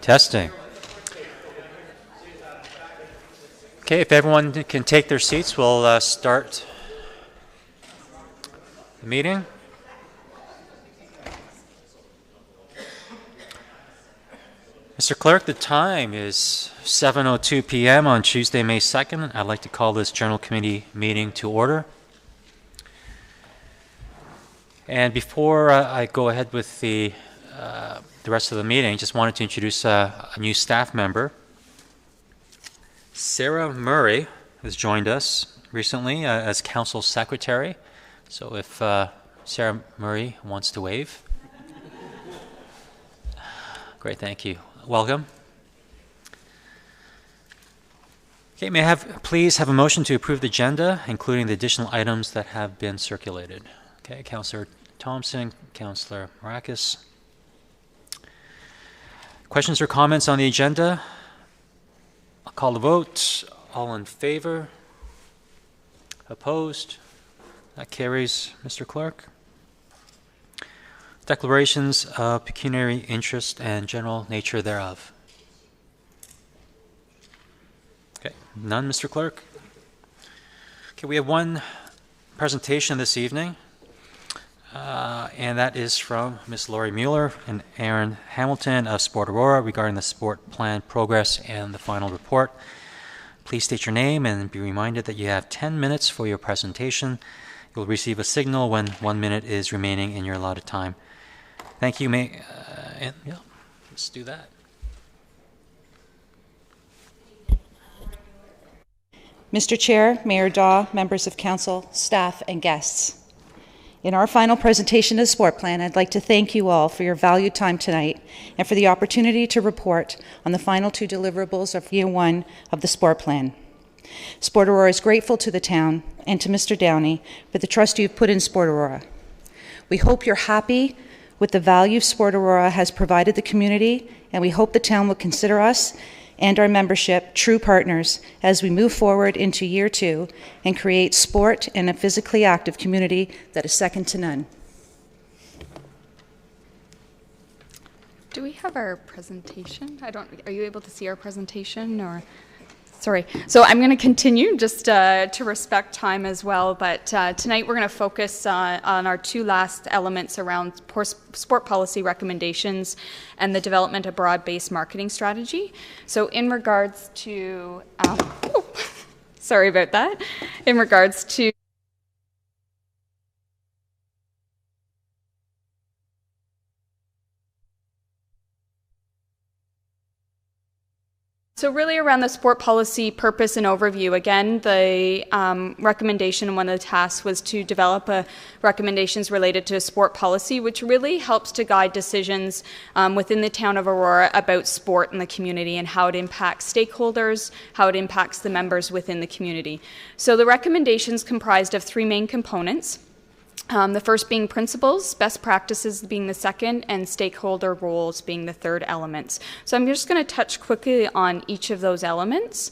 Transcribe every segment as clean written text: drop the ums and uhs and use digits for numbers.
Testing. Okay, if everyone can take their seats, we'll start the meeting. Mr. Clerk, the time is 7:02 p.m. on Tuesday, May 2nd. I'd like to call this General Committee meeting to order. And before I go ahead with the rest of the meeting, just wanted to introduce a new staff member. Sarah Murray has joined us recently as Council Secretary. So if Sarah Murray wants to wave. Great, thank you. Welcome. Okay, may I please have a motion to approve the agenda, including the additional items that have been circulated. Okay, Councillor Thompson, Councillor Marakis. Questions or comments on the agenda? I'll call the vote. All in favor? Opposed? That carries, Mr. Clerk. Declarations of pecuniary interest and general nature thereof. Okay, none, Mr. Clerk. Okay, we have one presentation this evening, and that is from Ms. Laurie Mueller and Aaron Hamilton of Sport Aurora regarding the sport plan progress and the final report. Please state your name and be reminded that you have 10 minutes for your presentation. You'll receive a signal when 1 minute is remaining in your allotted time. Thank you. Let's do that. Mr. Chair, Mayor Daw, members of council, staff, and guests. In our final presentation of the sport plan, I'd like to thank you all for your valued time tonight and for the opportunity to report on the final two deliverables of year one of the sport plan. Sport Aurora is grateful to the town and to Mr. Downey for the trust you've put in Sport Aurora. We hope you're happy with the value Sport Aurora has provided the community, and we hope the town will consider us and our membership true partners as we move forward into year two and create sport and a physically active community that is second to none. Do we have our presentation? Are you able to see our presentation or? Sorry. So I'm going to continue just to respect time as well, but tonight we're going to focus on our two last elements around sport policy recommendations and the development of broad-based marketing strategy. So in regards to, sorry about that, in regards to So really around the sport policy purpose and overview, again, the recommendation and one of the tasks was to develop recommendations related to sport policy, which really helps to guide decisions within the town of Aurora about sport in the community and how it impacts stakeholders, how it impacts the members within the community. So the recommendations comprised of three main components. The first being principles, best practices being the second, and stakeholder roles being the third elements. So I'm just going to touch quickly on each of those elements.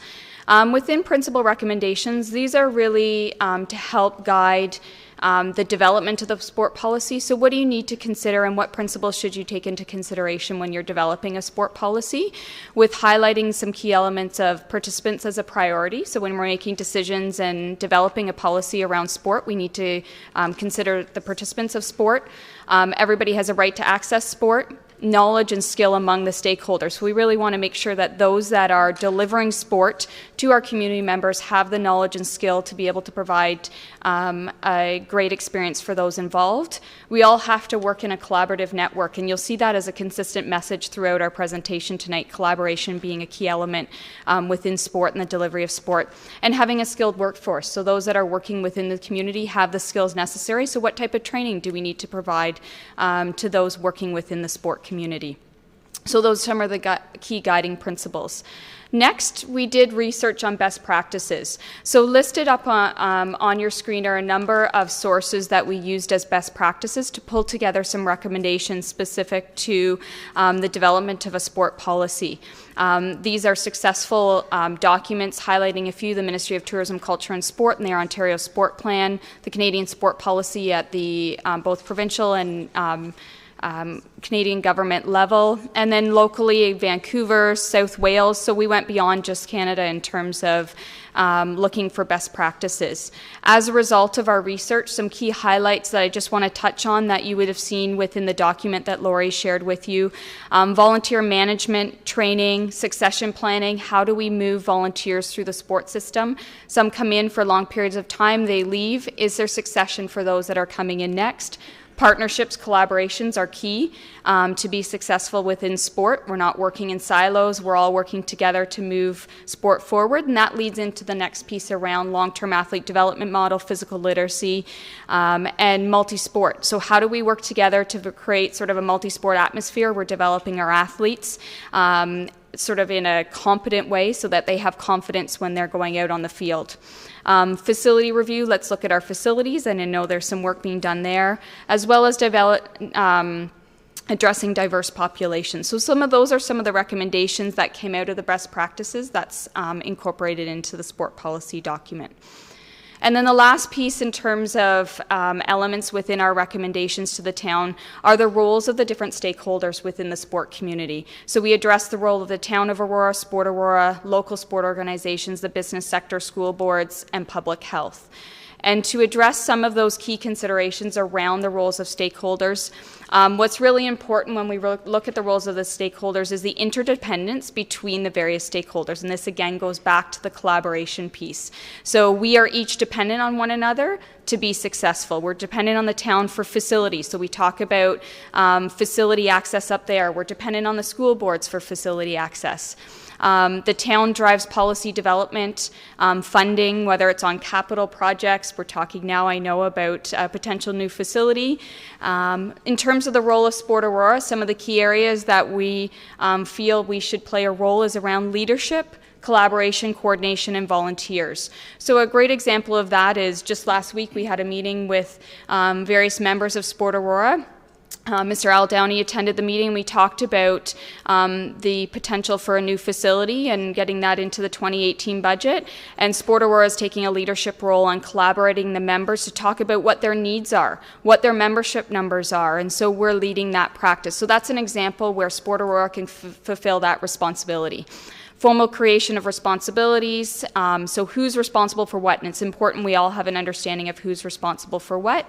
Within principle recommendations, these are really to help guide the development of the sport policy. So what do you need to consider and what principles should you take into consideration when you're developing a sport policy, with highlighting some key elements of participants as a priority. So when we're making decisions and developing a policy around sport, we need to consider the participants of sport. Everybody has a right to access sport. Knowledge and skill among the stakeholders. So we really want to make sure that those that are delivering sport to our community members have the knowledge and skill to be able to provide a great experience for those involved. We all have to work in a collaborative network, and you'll see that as a consistent message throughout our presentation tonight, collaboration being a key element within sport and the delivery of sport, and having a skilled workforce. So those that are working within the community have the skills necessary. So what type of training do we need to provide to those working within the sport community? So those are some of the key guiding principles. Next, we did research on best practices. So listed up on your screen are a number of sources that we used as best practices to pull together some recommendations specific to the development of a sport policy. These are successful documents highlighting a few: the Ministry of Tourism, Culture and Sport and their Ontario Sport Plan, the Canadian Sport Policy at the both provincial and Canadian government level, and then locally Vancouver, South Wales. So we went beyond just Canada in terms of looking for best practices. As a result of our research, some key highlights that I just want to touch on that you would have seen within the document that Lori shared with you. Volunteer management, training, succession planning. How do we move volunteers through the sports system? Some come in for long periods of time, they leave. Is there succession for those that are coming in next? Partnerships, collaborations are key to be successful within sport. We're not working in silos. We're all working together to move sport forward. And that leads into the next piece around long-term athlete development model, physical literacy, and multi-sport. So how do we work together to create sort of a multi-sport atmosphere? We're developing our athletes sort of in a competent way so that they have confidence when they're going out on the field. Facility review, let's look at our facilities, and I know there's some work being done there, as well as addressing diverse populations. So those are some of the recommendations that came out of the best practices that's incorporated into the sport policy document. And then the last piece in terms of elements within our recommendations to the town are the roles of the different stakeholders within the sport community. So we address the role of the town of Aurora, Sport Aurora, local sport organizations, the business sector, school boards, and public health. And to address some of those key considerations around the roles of stakeholders, what's really important when we look at the roles of the stakeholders is the interdependence between the various stakeholders. And this again goes back to the collaboration piece. So we are each dependent on one another to be successful. We're dependent on the town for facilities. So we talk about facility access up there. We're dependent on the school boards for facility access. The town drives policy development, funding, whether it's on capital projects. We're talking now, I know, about a potential new facility. In terms of the role of Sport Aurora, some of the key areas that we feel we should play a role is around leadership, collaboration, coordination, and volunteers. So a great example of that is just last week we had a meeting with various members of Sport Aurora. Mr. Al Downey attended the meeting. We talked about the potential for a new facility and getting that into the 2018 budget. And Sport Aurora is taking a leadership role on collaborating the members to talk about what their needs are, what their membership numbers are. And so we're leading that practice. So that's an example where Sport Aurora can fulfill that responsibility. Formal creation of responsibilities, so who's responsible for what, and it's important we all have an understanding of who's responsible for what.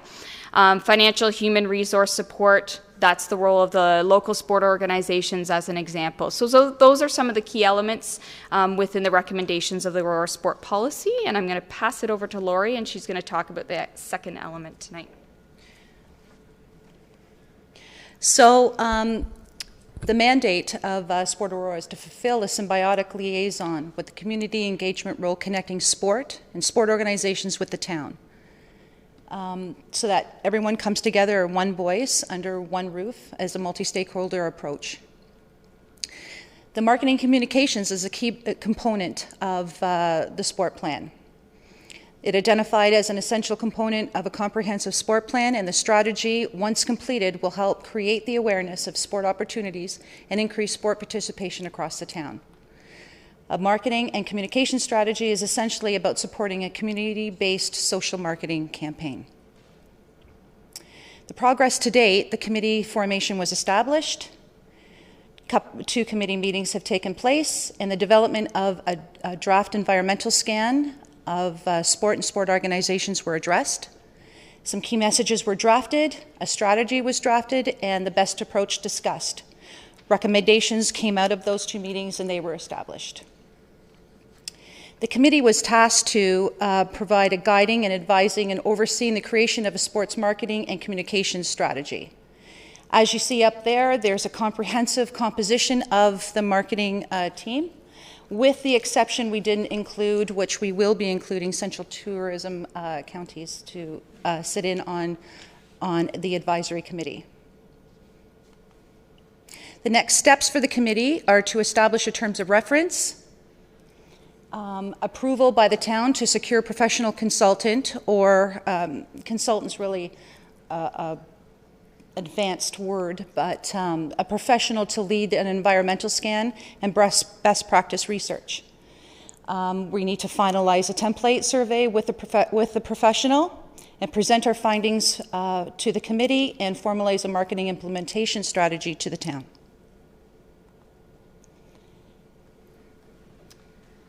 Financial human resource support, that's the role of the local sport organizations as an example. So those are some of the key elements within the recommendations of the Aurora Sport Policy, and I'm going to pass it over to Lori, and she's going to talk about the second element tonight. So, the mandate of Sport Aurora is to fulfill a symbiotic liaison with the community engagement role connecting sport and sport organizations with the town, so that everyone comes together in one voice under one roof as a multi-stakeholder approach. The marketing communications is a key component of the sport plan. It identified as an essential component of a comprehensive sport plan, and the strategy, once completed, will help create the awareness of sport opportunities and increase sport participation across the town. A marketing and communication strategy is essentially about supporting a community-based social marketing campaign. The progress to date, the committee formation was established, 2 committee meetings have taken place, and the development of a draft environmental scan of sport and sport organizations were addressed. Some key messages were drafted, a strategy was drafted, and the best approach discussed. Recommendations came out of those 2 meetings and they were established. The committee was tasked to provide a guiding and advising and overseeing the creation of a sports marketing and communications strategy. As you see up there, there's a comprehensive composition of the marketing team. With the exception we didn't include, which we will be including, Central Tourism counties to sit in on the advisory committee. The next steps for the committee are to establish a terms of reference, approval by the town to secure professional consultant, or consultant's really advanced word, but a professional to lead an environmental scan and best practice research. We need to finalize a template survey with the professional and present our findings to the committee and formalize a marketing implementation strategy to the town.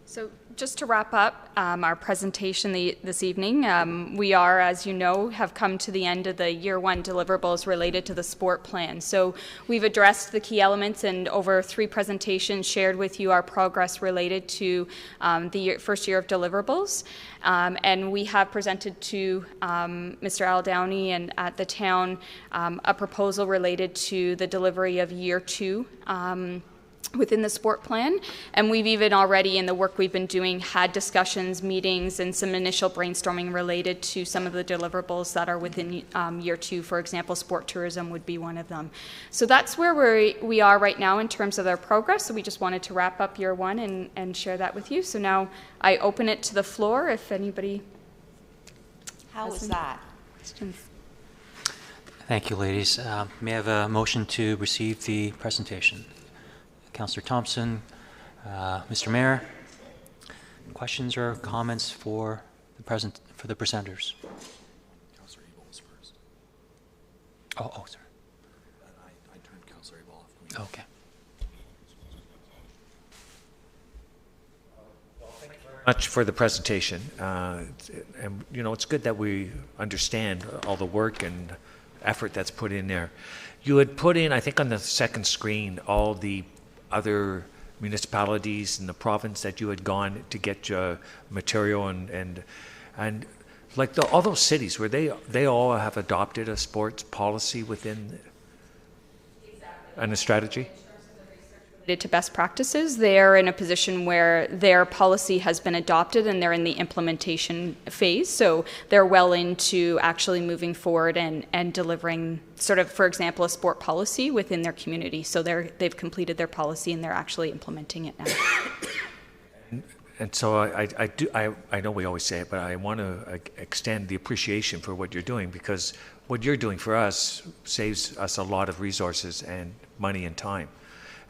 So just to wrap up our presentation this evening, we are, as you know, have come to the end of the year one deliverables related to the sport plan. So we've addressed the key elements and over 3 presentations shared with you our progress related to the first year of deliverables. And we have presented to Mr. Al Downey and at the town a proposal related to the delivery of year 2 within the sport plan, and we've even already, in the work we've been doing, had discussions, meetings, and some initial brainstorming related to some of the deliverables that are within year 2. For example, sport tourism would be one of them. So that's where we are right now in terms of our progress. So we just wanted to wrap up year 1 and share that with you. So now I open it to the floor if anybody How has was any that? questions. Thank you, ladies. May I have a motion to receive the presentation? Councillor Thompson, Mr. Mayor, questions or comments for the presenters? Councillor Abel was first. Oh, sorry. I turned Councillor Abel off. Okay. Much for the presentation, and you know it's good that we understand all the work and effort that's put in there. You had put in, I think, on the second screen all the other municipalities in the province that you had gone to get your material and like all those cities where they all have adopted a sports policy within and a strategy. Related to best practices, they're in a position where their policy has been adopted and they're in the implementation phase. So they're well into actually moving forward and delivering sort of, for example, a sport policy within their community. So they've completed their policy and they're actually implementing it now. And so I know we always say it, but I want to extend the appreciation for what you're doing, because what you're doing for us saves us a lot of resources and money and time.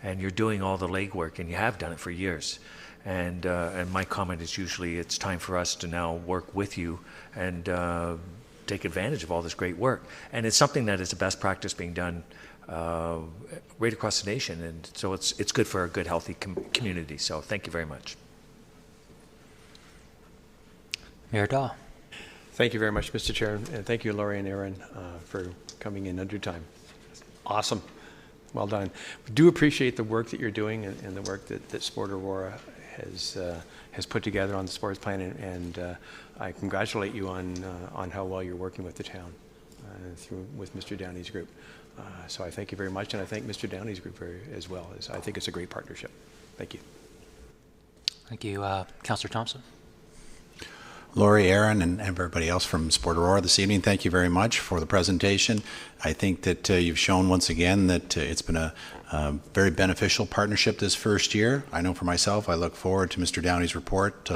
And you're doing all the legwork, and you have done it for years. And my comment is usually it's time for us to now work with you and take advantage of all this great work. And it's something that is a best practice being done right across the nation. And so it's good for a good, healthy community. So thank you very much. Mayor Daw. Thank you very much, Mr. Chair, and thank you, Laurie and Aaron, for coming in under time. Awesome. Well done. We do appreciate the work that you're doing and the work that Sport Aurora has put together on the sports plan, and I congratulate you on how well you're working with the town with Mr. Downey's group. So I thank you very much, and I thank Mr. Downey's group as well. I think it's a great partnership. Thank you. Thank you. Councillor Thompson. Laurie, Aaron, and everybody else from Sport Aurora this evening, thank you very much for the presentation. I think that you've shown once again that it's been a very beneficial partnership this first year. I know for myself, I look forward to Mr. Downey's report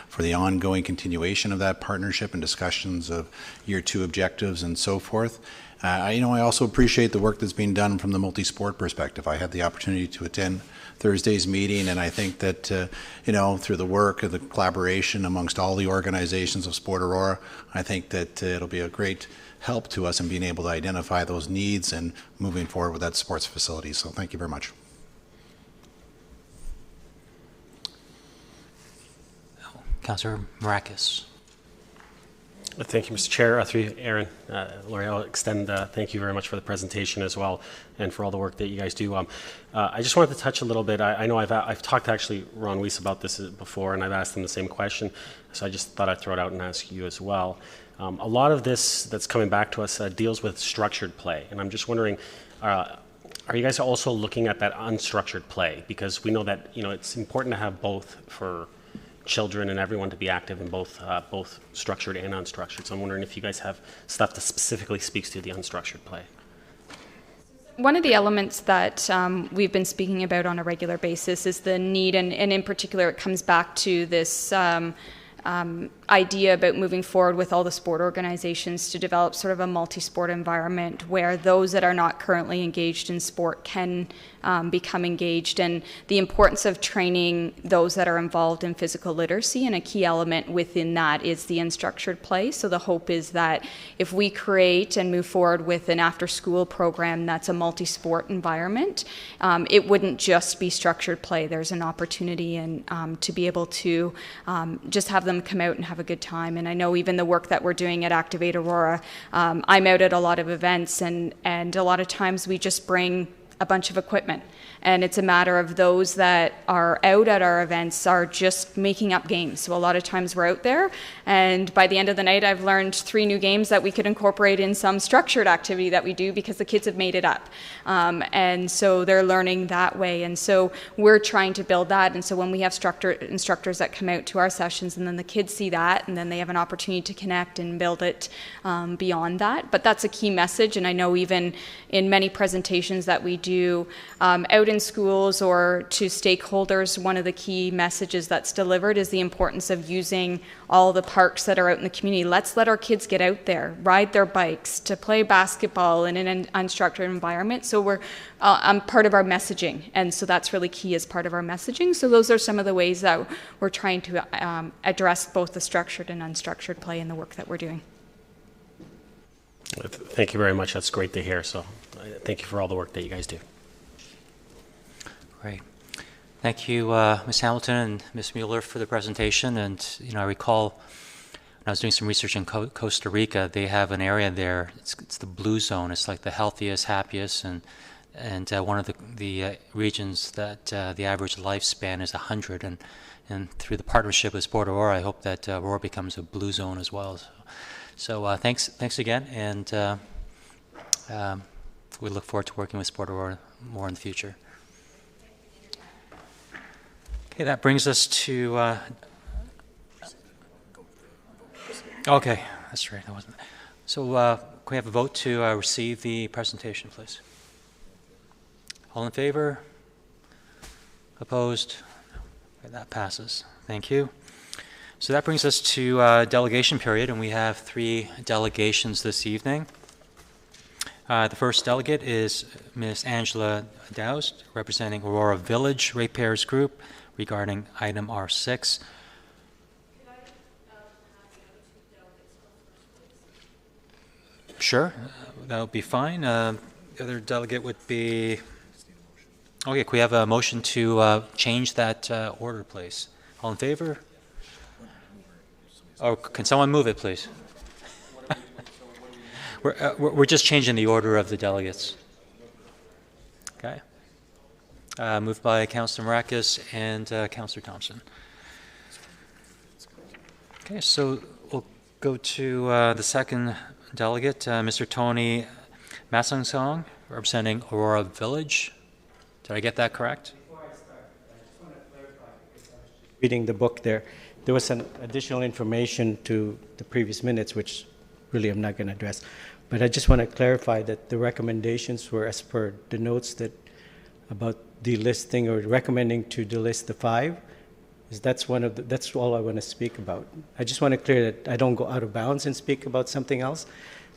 for the ongoing continuation of that partnership and discussions of year 2 objectives and so forth. I also appreciate the work that's being done from the multi-sport perspective. I had the opportunity to attend Thursday's meeting, and I think that, through the work of the collaboration amongst all the organizations of Sport Aurora, I think that it'll be a great help to us in being able to identify those needs and moving forward with that sports facility. So thank you very much. Councillor Marakis. Thank you, Mr. Chair. Through you, Aaron, Laurie, I'll extend thank you very much for the presentation as well, and for all the work that you guys do. I just wanted to touch a little bit. I know I've talked to actually Ron Weiss about this before, and I've asked him the same question, so I just thought I'd throw it out and ask you as well. A lot of this that's coming back to us deals with structured play, and I'm just wondering, are you guys also looking at that unstructured play? Because we know that it's important to have both for children and everyone to be active in both structured and unstructured. So I'm wondering if you guys have stuff that specifically speaks to the unstructured play. One of the elements that we've been speaking about on a regular basis is the need, and in particular it comes back to this idea about moving forward with all the sport organizations to develop sort of a multi-sport environment where those that are not currently engaged in sport can become engaged, and the importance of training those that are involved in physical literacy, and a key element within that is the unstructured play. So the hope is that if we create and move forward with an after-school program that's a multi-sport environment, it wouldn't just be structured play. There's an opportunity and to be able to just have them come out and have a good time. And I know even the work that we're doing at Activate Aurora, I'm out at a lot of events, and a lot of times we just bring a bunch of equipment, and it's a matter of those that are out at our events are just making up games. So a lot of times we're out there, and by the end of the night I've learned 3 new games that we could incorporate in some structured activity that we do because the kids have made it up, and so they're learning that way. And so we're trying to build that, and so when we have instructors that come out to our sessions, and then the kids see that, and then they have an opportunity to connect and build it beyond that. But that's a key message, and I know even in many presentations that we do out in schools or to stakeholders, one of the key messages that's delivered is the importance of using all the parks that are out in the community. Let's let our kids get out there, ride their bikes, to play basketball in an unstructured environment. So we're part of our messaging, and so that's really key as part of our messaging. So those are some of the ways that we're trying to address both the structured and unstructured play in the work that we're doing. Thank you very much. That's great to hear. So thank you for all the work that you guys do. Great. Thank you, Ms. Hamilton and Ms. Mueller, for the presentation. And, I recall when I was doing some research in Costa Rica, they have an area there, it's the blue zone. It's like the healthiest, happiest, and one of the regions that the average lifespan is 100. And through the partnership with Sport Aurora, I hope that Aurora becomes a blue zone as well. So thanks again, and we look forward to working with Sport Aurora more in the future. Okay, that brings us to. Okay, that's right. That wasn't. So can we have a vote to receive the presentation, please? All in favor? Opposed? Okay, that passes. Thank you. So that brings us to delegation period, and we have 3 delegations this evening. The first delegate is Ms. Angela Dowst, representing Aurora Village Ratepayers Group, regarding item R6. Sure, that would be fine. The other delegate would be... Okay, can we have a motion to change that order, please? All in favor? Oh, can someone move it, please? We're just changing the order of the delegates. Okay. Moved by Councillor Marakis and Councillor Thompson. Okay, so we'll go to the second delegate, Mr. Tony Masangsong, representing Aurora Village. Did I get that correct? Before I start, I just want to clarify, because I was reading the book there was some additional information to the previous minutes, which really I'm not going to address. But I just want to clarify that the recommendations were as per the notes that about delisting or recommending to delist the 5. That's all I want to speak about. I just want to clear that I don't go out of bounds and speak about something else.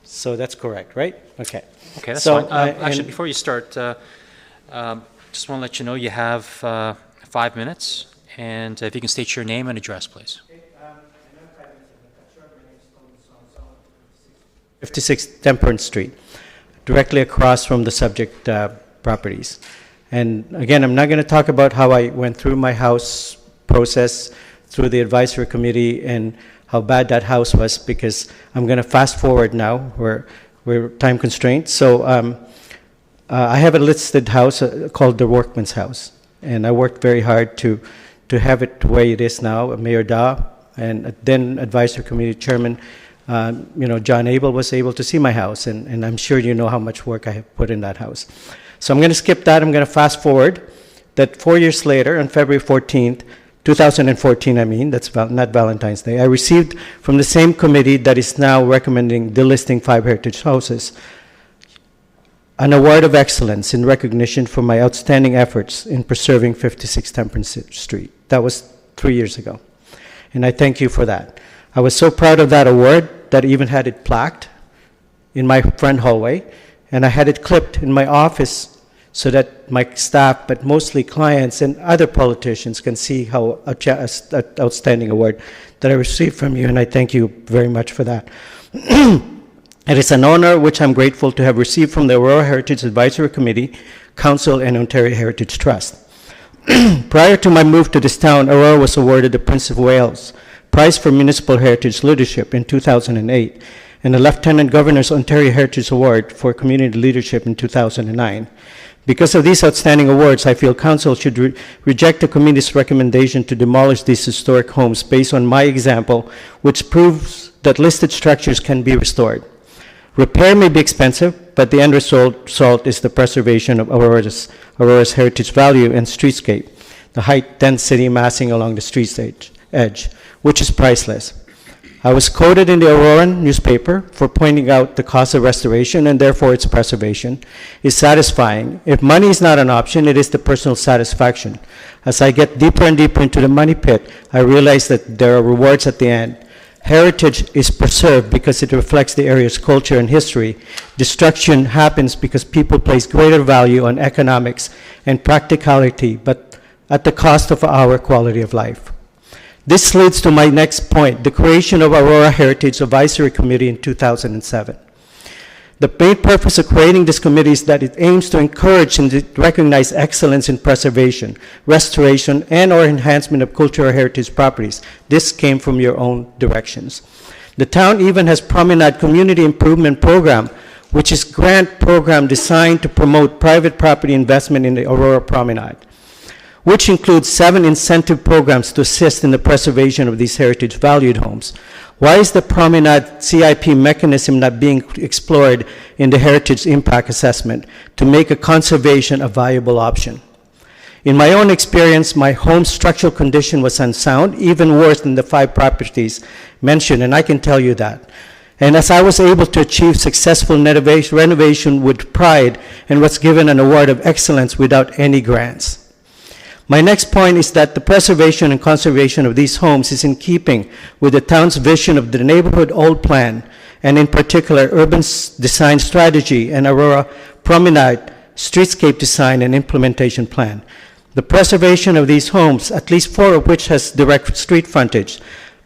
So that's correct, right? Okay. Okay, that's so, fine. Actually, before you start, just want to let you know you have 5 minutes, and if you can state your name and address, please. 56 Temperance Street, directly across from the subject properties. And again, I'm not going to talk about how I went through my house process through the advisory committee and how bad that house was, because I'm going to fast forward now. We're time constrained. So I have a listed house called the Workman's House, and I worked very hard to have it the way it is now. Mayor Daw and then advisory committee chairman, John Abel was able to see my house, and I'm sure you know how much work I have put in that house. So I'm going to skip that. I'm going to fast forward that 4 years later, on February 14th, 2014, that's not Valentine's Day, I received from the same committee that is now recommending delisting 5 heritage houses an award of excellence in recognition for my outstanding efforts in preserving 56 Temperance Street. That was 3 years ago, and I thank you for that. I was so proud of that award that I even had it plaqued in my front hallway, and I had it clipped in my office so that my staff, but mostly clients and other politicians, can see how outstanding award that I received from you, and I thank you very much for that. It is an honor which I'm grateful to have received from the Aurora Heritage Advisory Committee, Council, and Ontario Heritage Trust. Prior to my move to this town, Aurora was awarded the Prince of Wales Prize for Municipal Heritage Leadership in 2008 and the Lieutenant Governor's Ontario Heritage Award for Community Leadership in 2009. Because of these outstanding awards, I feel Council should reject the committee's recommendation to demolish these historic homes based on my example, which proves that listed structures can be restored. Repair may be expensive, but the end result is the preservation of Aurora's heritage value and streetscape, the height density massing along the street's edge, which is priceless. I was quoted in the Auroran newspaper for pointing out the cost of restoration and therefore its preservation is satisfying. If money is not an option, it is the personal satisfaction. As I get deeper and deeper into the money pit, I realize that there are rewards at the end. Heritage is preserved because it reflects the area's culture and history. Destruction happens because people place greater value on economics and practicality, but at the cost of our quality of life. This leads to my next point, the creation of Aurora Heritage Advisory Committee in 2007. The main purpose of creating this committee is that it aims to encourage and recognize excellence in preservation, restoration, and or enhancement of cultural heritage properties. This came from your own directions. The town even has Promenade Community Improvement Program, which is a grant program designed to promote private property investment in the Aurora Promenade, which includes 7 incentive programs to assist in the preservation of these heritage valued homes. Why is the Promenade CIP mechanism not being explored in the Heritage Impact Assessment to make a conservation a viable option? In my own experience, my home's structural condition was unsound, even worse than the 5 properties mentioned, and I can tell you that. And as I was able to achieve successful renovation with pride and was given an award of excellence without any grants. My next point is that the preservation and conservation of these homes is in keeping with the town's vision of the Neighborhood Old Plan, and in particular, urban design strategy and Aurora Promenade streetscape design and implementation plan. The preservation of these homes, at least 4 of which has direct street frontage,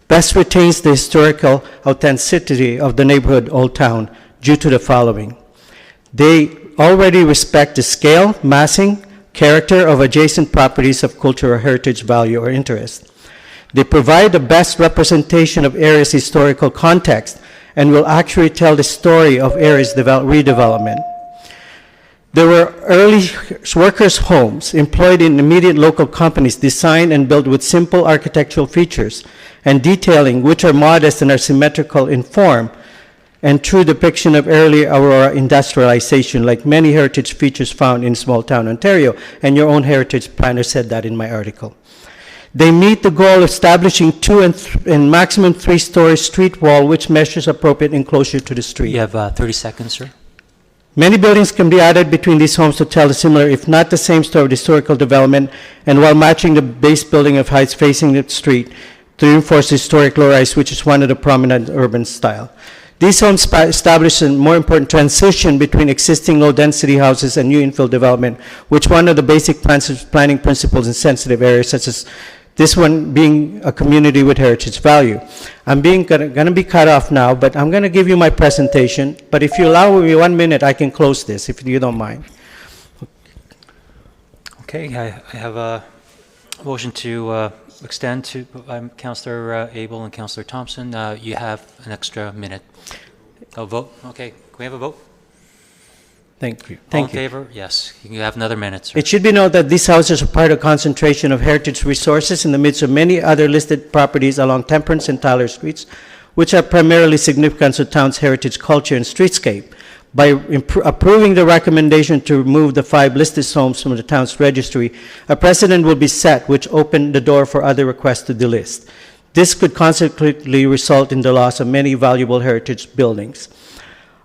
best retains the historical authenticity of the neighborhood Old Town due to the following. They already respect the scale, massing, character of adjacent properties of cultural heritage value or interest. They provide the best representation of area's historical context and will actually tell the story of area's redevelopment. There were early workers' homes employed in immediate local companies designed and built with simple architectural features and detailing which are modest and are symmetrical in form, and true depiction of early Aurora industrialization, like many heritage features found in small town Ontario, and your own heritage planner said that in my article. They meet the goal of establishing 2 and maximum 3-story street wall, which measures appropriate enclosure to the street. You have 30 seconds, sir. Many buildings can be added between these homes to tell the similar, if not the same story of historical development, and while matching the base building of heights facing the street to reinforce historic low-rise, which is one of the prominent urban style. These homes establish a more important transition between existing low-density houses and new infill development, which one of the basic planning principles in sensitive areas, such as this one being a community with heritage value. I'm going to be cut off now, but I'm going to give you my presentation. But if you allow me 1 minute, I can close this, if you don't mind. Okay, I have a motion to extend to Councillor Abel and Councillor Thompson. You have an extra minute. A vote? Okay, can we have a vote? Thank you. All in favor? Yes. You have another minute, sir. It should be noted that these houses are part of concentration of heritage resources in the midst of many other listed properties along Temperance and Tyler Streets, which are primarily significant to the town's heritage culture and streetscape. By approving the recommendation to remove the 5 listed homes from the town's registry, a precedent will be set which opened the door for other requests to delist. This could consequently result in the loss of many valuable heritage buildings.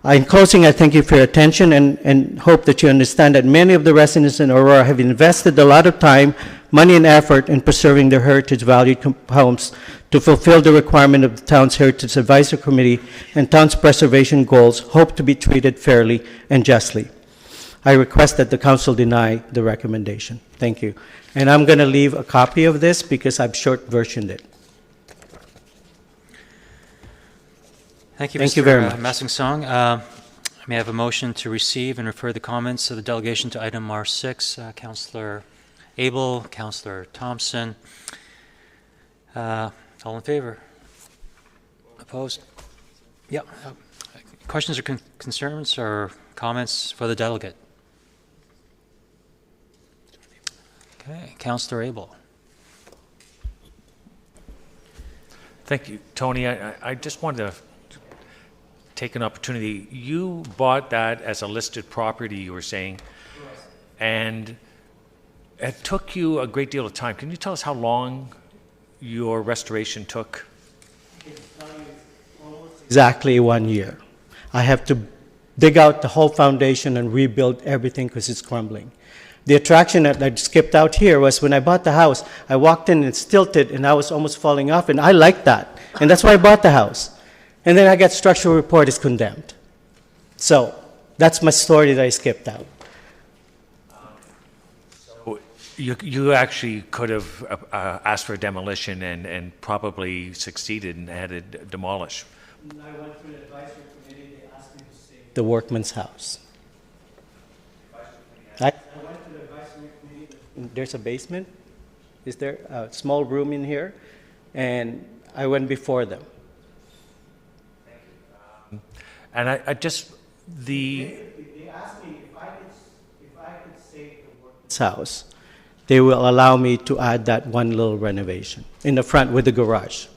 In closing, I thank you for your attention and hope that you understand that many of the residents in Aurora have invested a lot of time, money, and effort in preserving their heritage-valued homes to fulfill the requirement of the town's Heritage Advisory Committee and town's preservation goals, hope to be treated fairly and justly. I request that the council deny the recommendation. Thank you. And I'm going to leave a copy of this because I've short-versioned it. Thank you, Thank Mr. you very much. Masingsong. May I have a motion to receive and refer the comments of the delegation to item R6? Councillor Abel, Councillor Thompson. All in favor? Opposed? Yeah. Questions or concerns or comments for the delegate? Okay, Councillor Abel. Thank you, Tony. I just wanted to take an opportunity. You bought that as a listed property, you were saying, and it took you a great deal of time. Can you tell us how long your restoration took? Exactly 1 year. I have to dig out the whole foundation and rebuild everything because it's crumbling. The attraction that I skipped out here was when I bought the house, I walked in and it's tilted and I was almost falling off, and I liked that. And that's why I bought the house. And then I got structural report is condemned. So that's my story that I skipped out. You actually could have asked for demolition and probably succeeded and had it demolished. I went through the advisory committee, they asked me to save the workman's house. I went to the advisory committee, there's a basement, is there a small room in here? And I went before them. And I just, They asked me if I could save the workman's house, they will allow me to add that one little renovation in the front with the garage.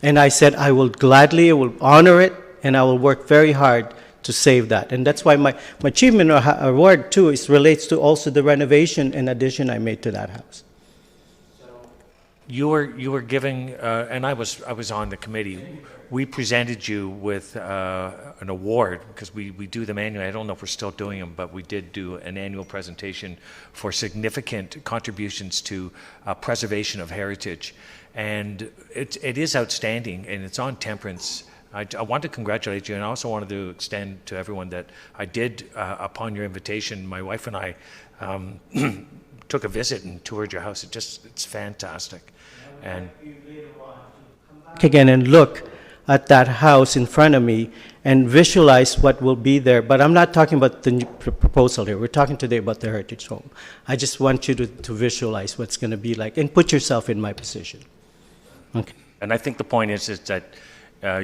And I said, I will gladly, I will honor it, and I will work very hard to save that. And that's why my achievement award, too, relates to also the renovation and addition I made to that house. you were giving, and I was on the committee. We presented you with an award because we do them annually. I don't know if we're still doing them, but we did do an annual presentation for significant contributions to preservation of heritage, and it is outstanding, and it's on Temperance. I want to congratulate you, and I also wanted to extend to everyone that I did, upon your invitation, my wife and I took a visit and toured your house. It's fantastic. And again and look at that house in front of me and visualize what will be there. But I'm not talking about the new proposal here. We're talking today about the Heritage Home. I just want you to visualize what's going to be like and put yourself in my position. Okay. And I think the point is that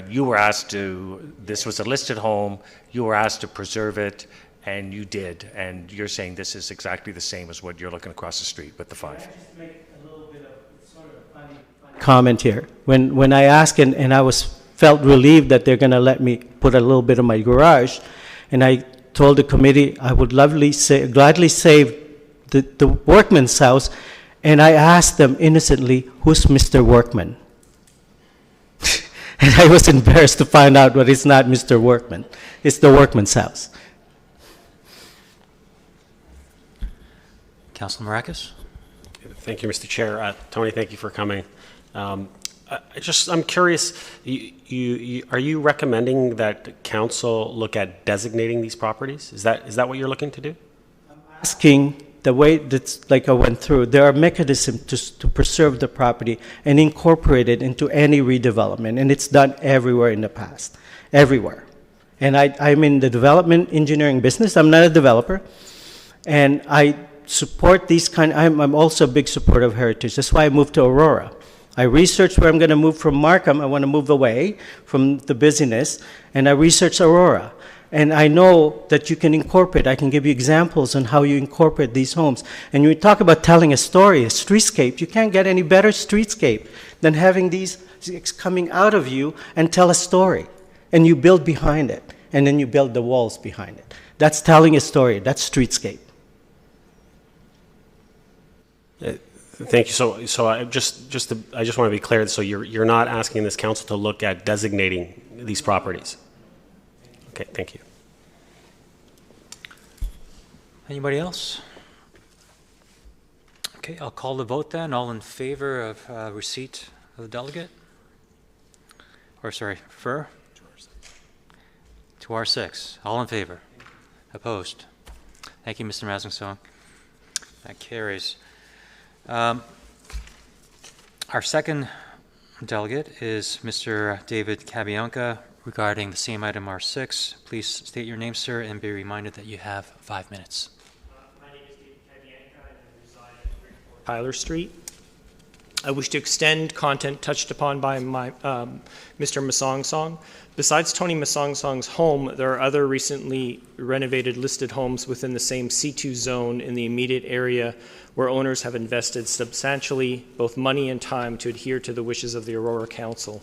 you were asked to, this was a listed home, you were asked to preserve it, and you did. And you're saying this is exactly the same as what you're looking across the street with the 5. Can I just make a little bit of sort of funny comment here? When I asked and I felt relieved that they're going to let me put a little bit of my garage, and I told the committee I would gladly save the workman's house, and I asked them innocently, who's Mr. Workman? And I was embarrassed to find out that it's not Mr. Workman. It's the workman's house. Councilor Maracus? Thank you, Mr. Chair. Tony, thank you for coming. I'm curious, are you recommending that council look at designating these properties? Is that what you're looking to do? Asking the way that's like I went through, there are mechanisms to preserve the property and incorporate it into any redevelopment, and it's done everywhere in the past, everywhere. And I'm in the development engineering business. I'm not a developer, and I support these I'm also a big supporter of heritage. That's why I moved to Aurora. I researched where I'm going to move from Markham. I want to move away from the busyness, and I researched Aurora. And I know that you can incorporate. I can give you examples on how you incorporate these homes. And when you talk about telling a story, a streetscape, you can't get any better streetscape than having these coming out of you and tell a story. And you build behind it, and then you build the walls behind it. That's telling a story. That's streetscape. Thank you. So I just want to be clear. So you're not asking this council to look at designating these properties. Okay, thank you. Anybody else? Okay, I'll call the vote then. All in favor of receipt of the delegate? Or sorry, refer? To R6. All in favor? Opposed? Thank you, Mr. Maslingsong. That carries. Our second delegate is Mr. David Cabianca regarding the same item R6. Please state your name, sir, and be reminded that you have 5 minutes. My name is David Cabianca, and I reside at 34 Tyler Street. I wish to extend content touched upon by Mr. Masongsong. Besides Tony Masongsong's home, there are other recently renovated listed homes within the same C2 zone in the immediate area where owners have invested substantially both money and time to adhere to the wishes of the Aurora Council.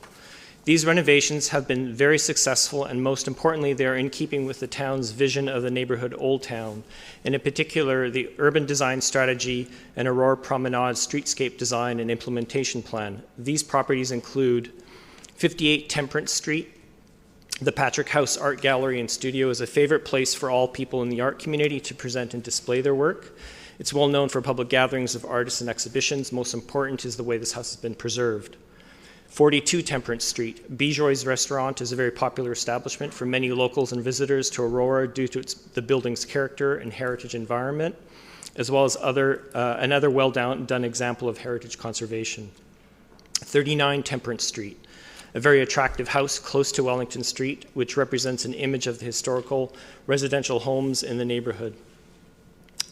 These renovations have been very successful, and most importantly, they are in keeping with the town's vision of the neighborhood Old Town, and in particular, the urban design strategy and Aurora Promenade streetscape design and implementation plan. These properties include 58 Temperance Street. The Patrick House Art Gallery and Studio is a favorite place for all people in the art community to present and display their work. It's well known for public gatherings of artists and exhibitions. Most important is the way this house has been preserved. 42 Temperance Street. Bijoy's Restaurant is a very popular establishment for many locals and visitors to Aurora due to the building's character and heritage environment, as well as another well-done example of heritage conservation. 39 Temperance Street. A very attractive house close to Wellington Street, which represents an image of the historical residential homes in the neighborhood.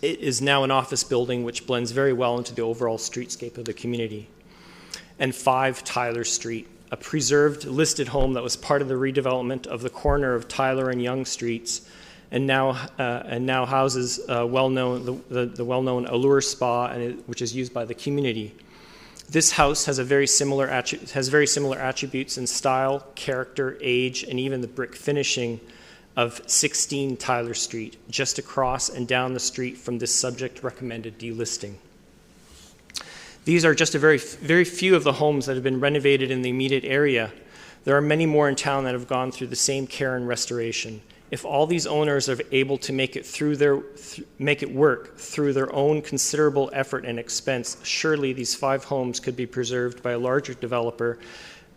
It is now an office building which blends very well into the overall streetscape of the community. And 5 Tyler Street, a preserved listed home that was part of the redevelopment of the corner of Tyler and Yonge Streets, and now houses the well-known Allure Spa, which is used by the community. This house has very similar attributes in style, character, age, and even the brick finishing of 16 Tyler Street, just across and down the street from this subject recommended delisting. These are just a very few of the homes that have been renovated in the immediate area. There are many more in town that have gone through the same care and restoration. If all these owners are able to make it work through their own considerable effort and expense, surely these 5 homes could be preserved by a larger developer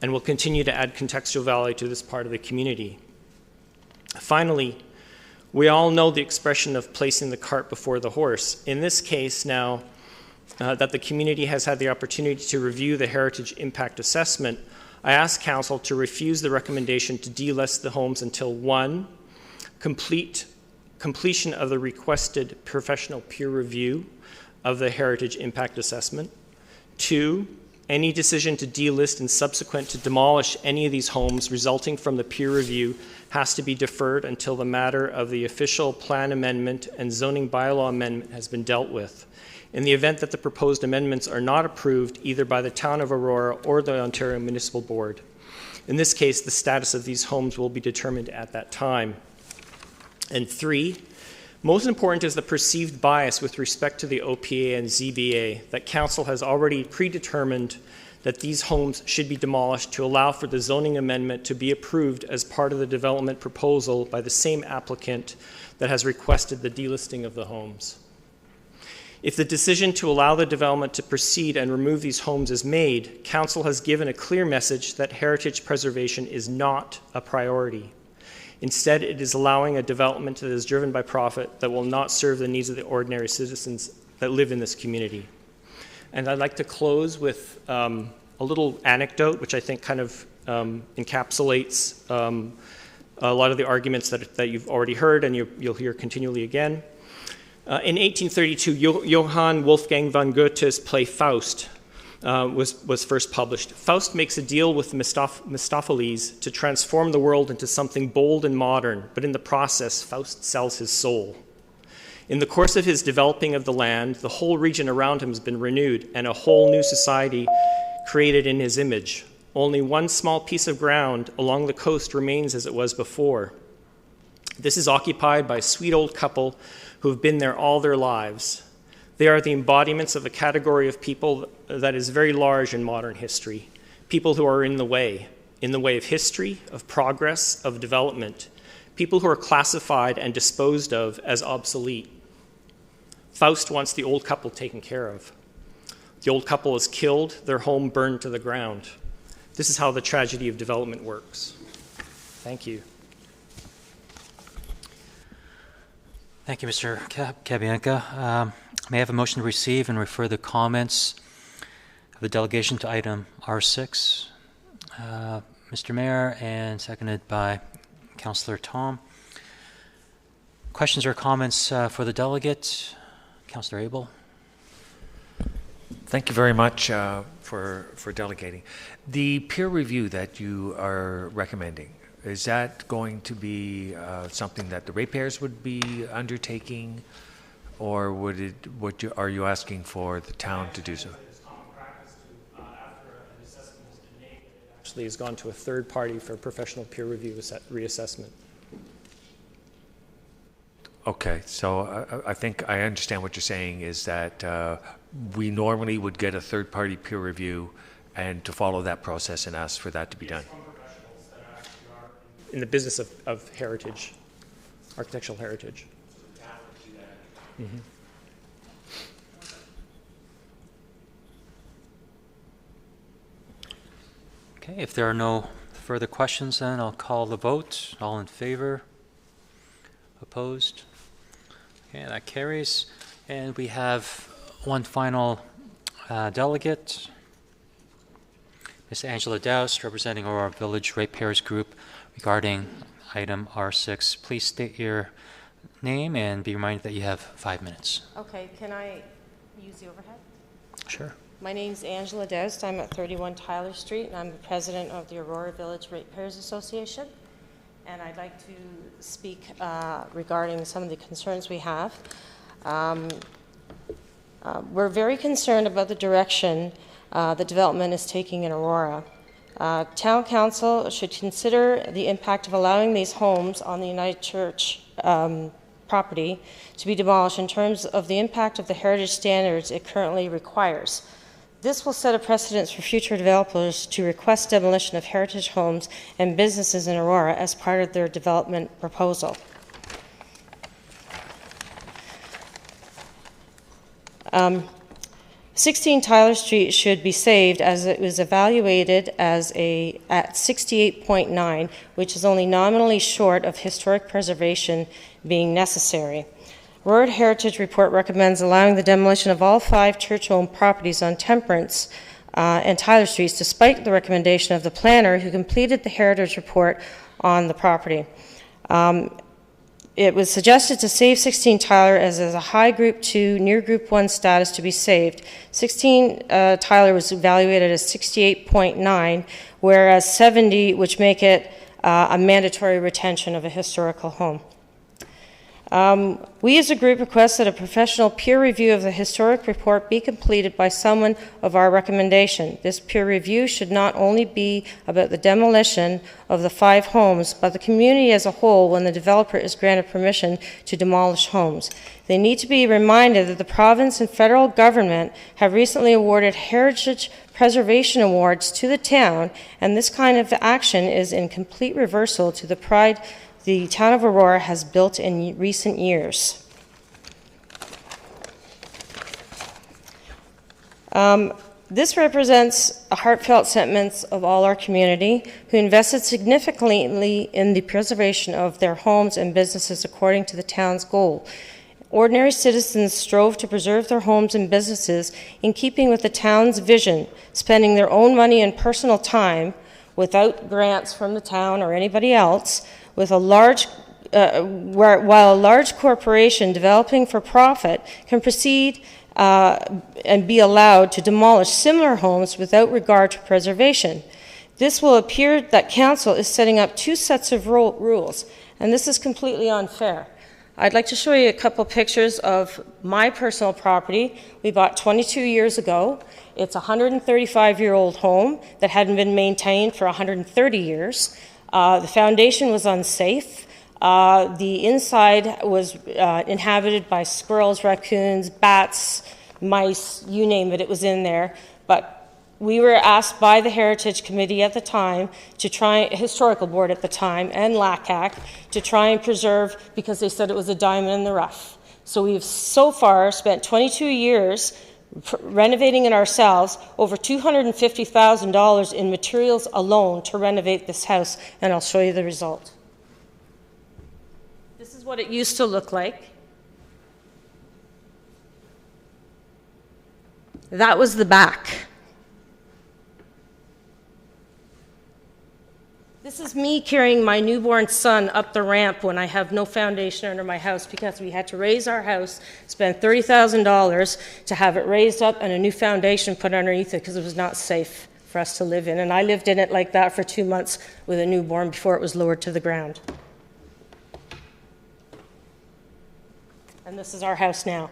and will continue to add contextual value to this part of the community. Finally, we all know the expression of placing the cart before the horse. In this case now, that the community has had the opportunity to review the heritage impact assessment, I ask Council to refuse the recommendation to delist the homes until 1, completion of the requested professional peer review of the heritage impact assessment, 2, any decision to delist and subsequent to demolish any of these homes resulting from the peer review has to be deferred until the matter of the official plan amendment and zoning bylaw amendment has been dealt with. In the event that the proposed amendments are not approved either by the Town of Aurora or the Ontario Municipal Board. In this case, the status of these homes will be determined at that time. And 3, most important is the perceived bias with respect to the OPA and ZBA that Council has already predetermined that these homes should be demolished to allow for the zoning amendment to be approved as part of the development proposal by the same applicant that has requested the delisting of the homes. If the decision to allow the development to proceed and remove these homes is made, Council has given a clear message that heritage preservation is not a priority. Instead, it is allowing a development that is driven by profit that will not serve the needs of the ordinary citizens that live in this community. And I'd like to close with a little anecdote, which I think kind of encapsulates a lot of the arguments that you've already heard and you'll hear continually again. In 1832, Johann Wolfgang von Goethe's play Faust was first published. Faust makes a deal with Mephistopheles to transform the world into something bold and modern, but in the process, Faust sells his soul. In the course of his developing of the land, the whole region around him has been renewed and a whole new society created in his image. Only one small piece of ground along the coast remains as it was before. This is occupied by a sweet old couple who have been there all their lives. They are the embodiments of a category of people that is very large in modern history, people who are in the way of history, of progress, of development, people who are classified and disposed of as obsolete. Faust wants the old couple taken care of. The old couple is killed, their home burned to the ground. This is how the tragedy of development works. Thank you. Thank you, Mr. Cabianca. May I have a motion to receive and refer the comments of the delegation to item R6? Mr. Mayor, and seconded by Councillor Tom. Questions or comments for the delegate? Councillor Abel. Thank you very much for delegating. The peer review that you are recommending, is that going to be something that the ratepayers would be undertaking, or are you asking for the town to do so? Actually has gone to a third party for professional peer review reassessment. Okay, so I think I understand what you're saying is that we normally would get a third party peer review and to follow that process and ask for that to be done. In the business of heritage, architectural heritage. Mm-hmm. Okay, if there are no further questions, then I'll call the vote. All in favor? Opposed? Okay, that carries. And we have one final delegate, Ms. Angela Doust, representing Aurora Village Ratepayers Group regarding item R6. Please state your name and be reminded that you have 5 minutes. Okay, can I use the overhead? Sure. My name's Angela Doust. I'm at 31 Tyler Street, and I'm the president of the Aurora Village Ratepayers Association. And I'd like to speak regarding some of the concerns we have. We're very concerned about the direction the development is taking in Aurora. Town Council should consider the impact of allowing these homes on the United Church property to be demolished in terms of the impact of the heritage standards it currently requires. This will set a precedence for future developers to request demolition of heritage homes and businesses in Aurora as part of their development proposal. Um, 16 Tyler Street should be saved as it was evaluated at 68.9, which is only nominally short of historic preservation being necessary. World Heritage Report recommends allowing the demolition of all 5 church-owned properties on Temperance and Tyler Streets, despite the recommendation of the planner who completed the Heritage Report on the property. It was suggested to save 16 Tyler as a high Group 2, near Group 1 status to be saved. 16 Tyler was evaluated as 68.9, whereas 70, which make it a mandatory retention of a historical home. We as a group request that a professional peer review of the historic report be completed by someone of our recommendation. This peer review should not only be about the demolition of the 5 homes, but the community as a whole when the developer is granted permission to demolish homes. They need to be reminded that the province and federal government have recently awarded heritage preservation awards to the town, and this kind of action is in complete reversal to the pride the town of Aurora has built in recent years. This represents a heartfelt sentiment of all our community who invested significantly in the preservation of their homes and businesses according to the town's goal. Ordinary citizens strove to preserve their homes and businesses in keeping with the town's vision, spending their own money and personal time without grants from the town or anybody else, with a large, while a large corporation developing for profit can proceed and be allowed to demolish similar homes without regard to preservation. This will appear that council is setting up 2 sets of rules, and this is completely unfair. I'd like to show you a couple pictures of my personal property we bought 22 years ago. It's a 135-year-old home that hadn't been maintained for 130 years. The foundation was unsafe. The inside was inhabited by squirrels, raccoons, bats, mice, you name it, it was in there. But we were asked by the Heritage Committee at the time to try, Historical Board at the time, and LACAC, to try and preserve, because they said it was a diamond in the rough. So we've so far spent 22 years renovating it ourselves, over $250,000 in materials alone to renovate this house, and I'll show you the result. This is what it used to look like. That was the back. This is me carrying my newborn son up the ramp when I have no foundation under my house, because we had to raise our house, spend $30,000 to have it raised up and a new foundation put underneath it because it was not safe for us to live in. And I lived in it like that for 2 months with a newborn before it was lowered to the ground. And this is our house now,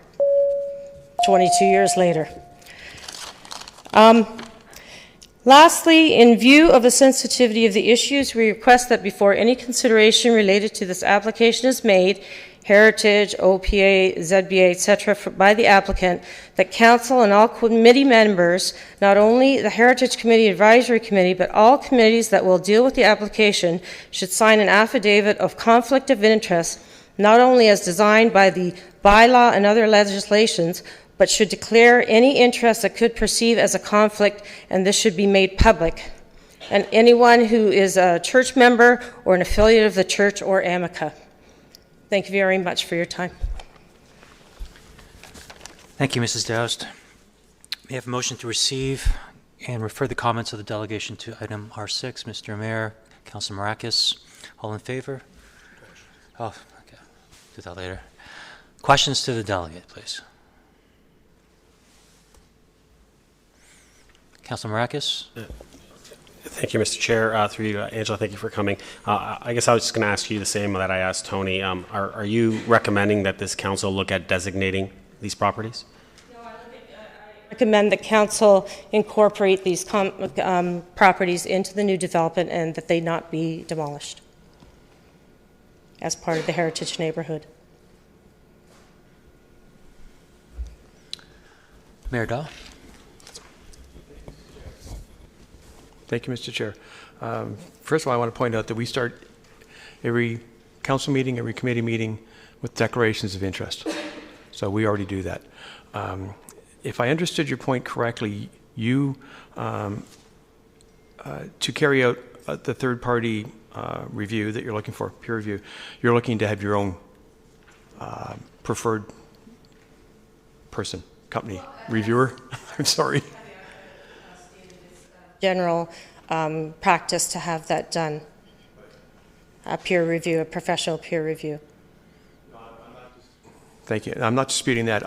22 years later. Lastly, in view of the sensitivity of the issues, we request that before any consideration related to this application is made, Heritage, OPA, ZBA, etc., by the applicant, that council and all committee members, not only the Heritage Committee Advisory Committee, but all committees that will deal with the application, should sign an affidavit of conflict of interest, not only as designed by the bylaw and other legislations, but should declare any interest that could perceive as a conflict, and this should be made public. And anyone who is a church member or an affiliate of the church or Amica. Thank you very much for your time. Thank you, Mrs. Doust. May I have a motion to receive and refer the comments of the delegation to item R6? Mr. Mayor, Councilor Marakis, all in favor? Oh, okay. Do that later. Questions to the delegate, please. Councilor Marakis? Thank you, Mr. Chair. Through you, Angela, thank you for coming. I guess I was just going to ask you the same that I asked Tony. Are you recommending that this council look at designating these properties? No, I recommend the council incorporate these properties into the new development and that they not be demolished as part of the heritage neighborhood. Mayor Daw? Thank you, Mr. Chair. First of all, I want to point out that we start every council meeting, every committee meeting with declarations of interest. So we already do that. If I understood your point correctly, you, to carry out the third-party review that you're looking for, peer review, you're looking to have your own preferred person, company, reviewer. I'm sorry. General practice to have that done, a peer review, a professional peer review. Thank you. I'm not disputing that.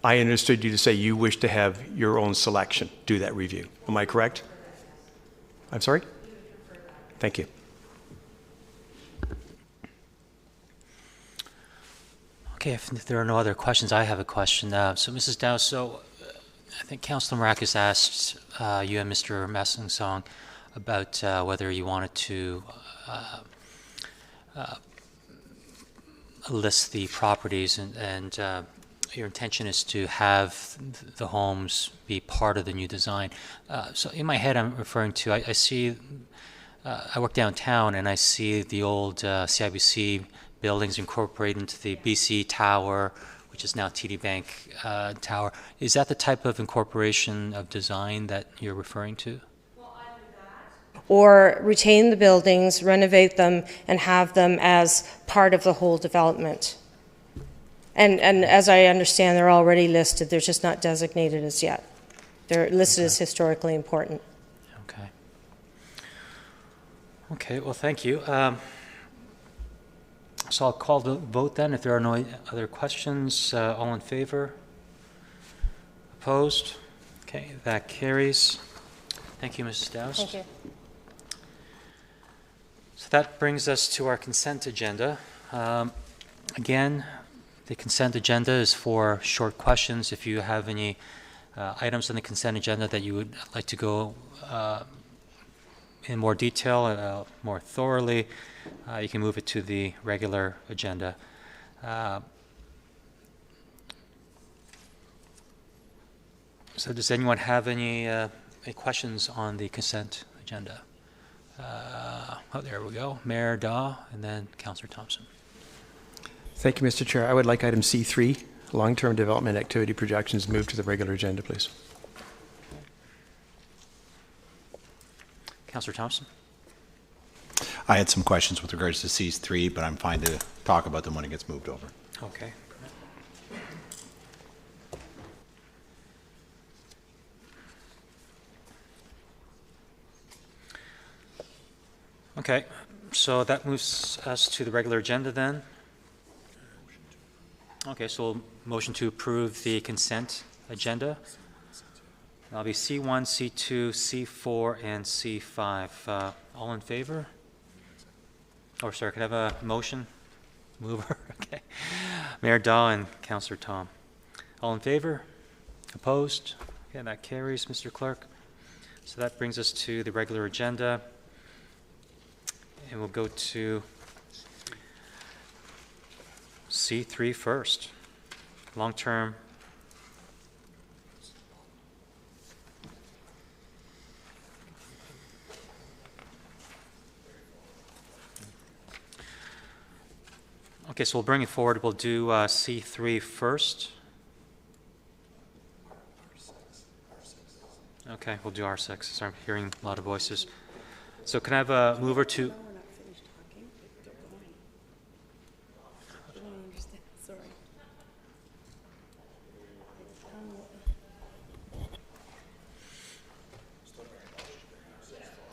I understood you to say you wish to have your own selection do that review. Am I correct? I'm sorry? Thank you. Okay, if there are no other questions, I have a question. So, Mrs. Dow, I think Councilor Marakis asked you and Mr. Messing-Song about whether you wanted to list the properties, and your intention is to have the homes be part of the new design. So in my head, I'm referring to, I see, I work downtown and I see the old CIBC buildings incorporated into the BC Tower, which is now TD Bank Tower. Is that the type of incorporation of design that you're referring to? Well, either that, or retain the buildings, renovate them, and have them as part of the whole development. And as I understand, they're already listed. They're just not designated as yet. They're listed as historically important. Okay. Okay, well, thank you. So I'll call the vote then. If there are no other questions, all in favor? Opposed? Okay, that carries. Thank you, Mrs. Doust. Thank you. So that brings us to our consent agenda. Again, the consent agenda is for short questions. If you have any items on the consent agenda that you would like to go in more detail, more thoroughly, you can move it to the regular agenda. So does anyone have any any questions on the consent agenda? Oh, there we go. Mayor Daw and then Councillor Thompson. Thank you, Mr. Chair. I would like item C3, long-term development activity projections, moved to the regular agenda, please. Councillor Thompson? I had some questions with regards to C3, but I'm fine to talk about them when it gets moved over. Okay. Okay, so that moves us to the regular agenda then. Okay, so we'll motion to approve the consent agenda. That'll be C1, C2, C4, and C5. All in favor? Or sorry, could I have a motion? Mover, okay. Mayor Daw and Councillor Tom. All in favor? Opposed? Okay, that carries, Mr. Clerk. So that brings us to the regular agenda. And we'll go to C3 first. Long-term. Okay, so we'll bring it forward. We'll do C3 first. Okay, we'll do R6. Sorry, I'm hearing a lot of voices. So can I have a mover to...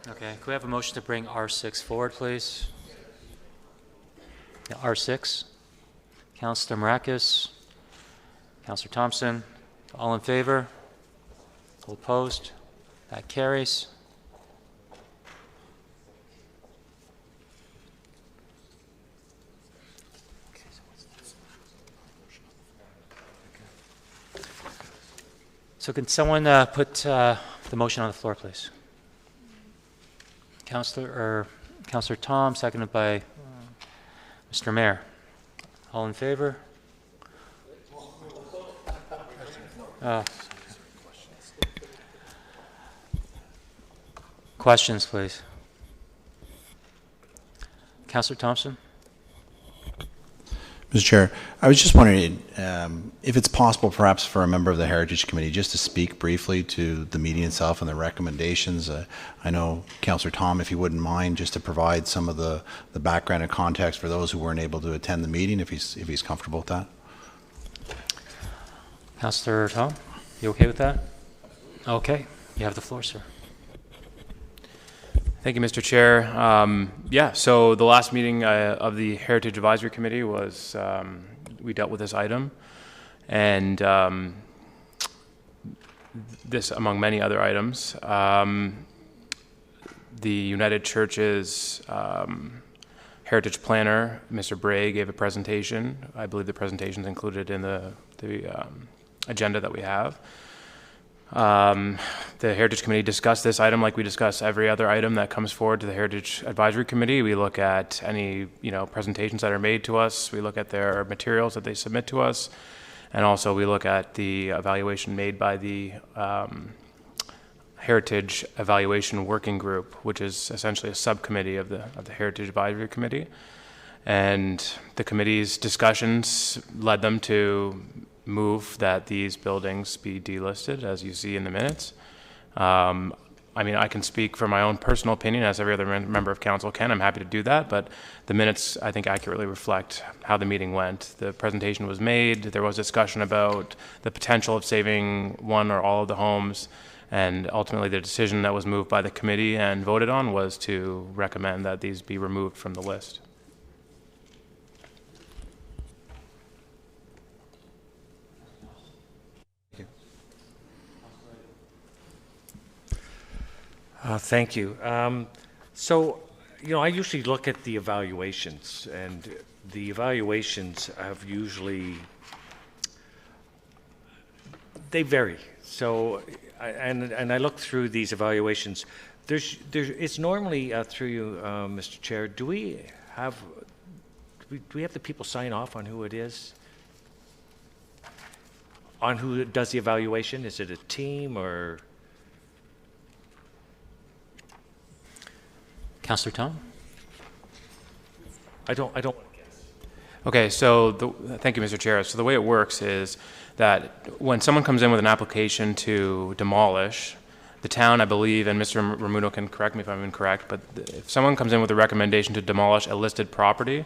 Okay, could we have a motion to bring R6 forward, please? Yeah, R6. Councillor Marakis, Councillor Thompson, all in favor? All opposed? That carries. So can someone put the motion on the floor, please? Councillor Tom, seconded by Mr. Mayor. All in favor? Questions, please. Councillor Thompson? Mr. Chair, I was just wondering if it's possible perhaps for a member of the Heritage Committee just to speak briefly to the meeting itself and the recommendations. I know, Councillor Tom, if you wouldn't mind, just to provide some of the background and context for those who weren't able to attend the meeting, if he's comfortable with that. Councillor Tom, you okay with that? Okay, you have the floor, sir. Thank you, Mr. Chair. Yeah, so the last meeting of the Heritage Advisory Committee was, we dealt with this item, and this, among many other items, the United Church's Heritage Planner, Mr. Bray, gave a presentation. I believe the presentation is included in the agenda that we have. The Heritage Committee discussed this item like we discuss every other item that comes forward to the Heritage Advisory Committee. We look at any, presentations that are made to us. We look at their materials that they submit to us. And also we look at the evaluation made by the Heritage Evaluation Working Group, which is essentially a subcommittee of the Heritage Advisory Committee. And the committee's discussions led them to move that these buildings be delisted, as you see in the minutes. I mean, I can speak from my own personal opinion, as every other member of council can. I'm happy to do that, but the minutes, I think, accurately reflect how the meeting went. The presentation was made. There was discussion about the potential of saving one or all of the homes, and ultimately the decision that was moved by the committee and voted on was to recommend that these be removed from the list. Thank you. So, I usually look at the evaluations, and the evaluations have usually, they vary. So, and I look through these evaluations. It's normally through you, Mr. Chair. Do we have the people sign off on who it is? On who does the evaluation? Is it a team or? Councillor Tone? I don't. Okay, so thank you, Mr. Chair. So the way it works is that when someone comes in with an application to demolish, the town, I believe, and Mr. Ramuno can correct me if I'm incorrect, but if someone comes in with a recommendation to demolish a listed property,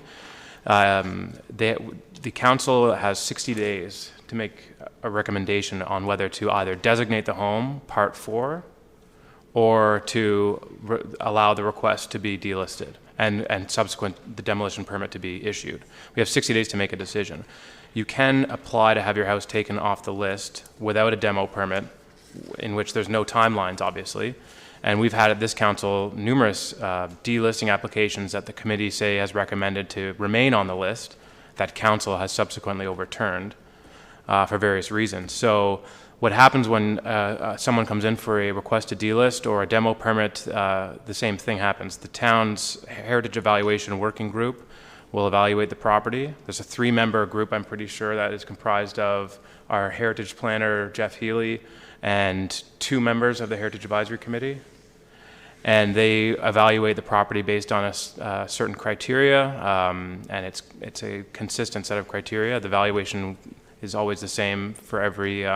the council has 60 days to make a recommendation on whether to either designate the home Part 4 or to allow the request to be delisted and subsequent the demolition permit to be issued. We have 60 days to make a decision. You can apply to have your house taken off the list without a demo permit, in which there's no timelines, obviously. And we've had at this council numerous delisting applications that the committee say has recommended to remain on the list that council has subsequently overturned for various reasons. So what happens when someone comes in for a request to delist or a demo permit, the same thing happens. The town's Heritage Evaluation Working Group will evaluate the property. There's a 3-member group, I'm pretty sure, that is comprised of our heritage planner, Jeff Healy, and 2 members of the Heritage Advisory Committee. And they evaluate the property based on a certain criteria, and it's a consistent set of criteria. The valuation is always the same for every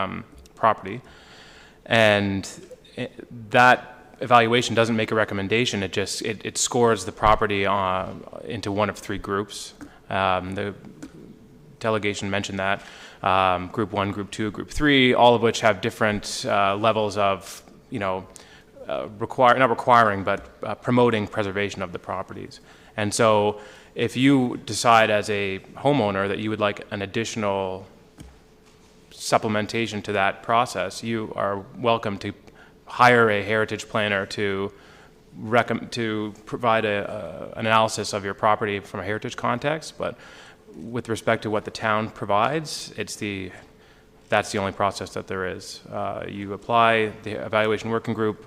property. And that evaluation doesn't make a recommendation, it scores the property into one of 3 groups. The delegation mentioned that. Group 1, Group 2, Group 3, all of which have different levels of, not requiring, but promoting preservation of the properties. And so if you decide as a homeowner that you would like an additional supplementation to that process, you are welcome to hire a heritage planner to provide an analysis of your property from a heritage context. But with respect to what the town provides, that's the only process that there is. You apply, the evaluation working group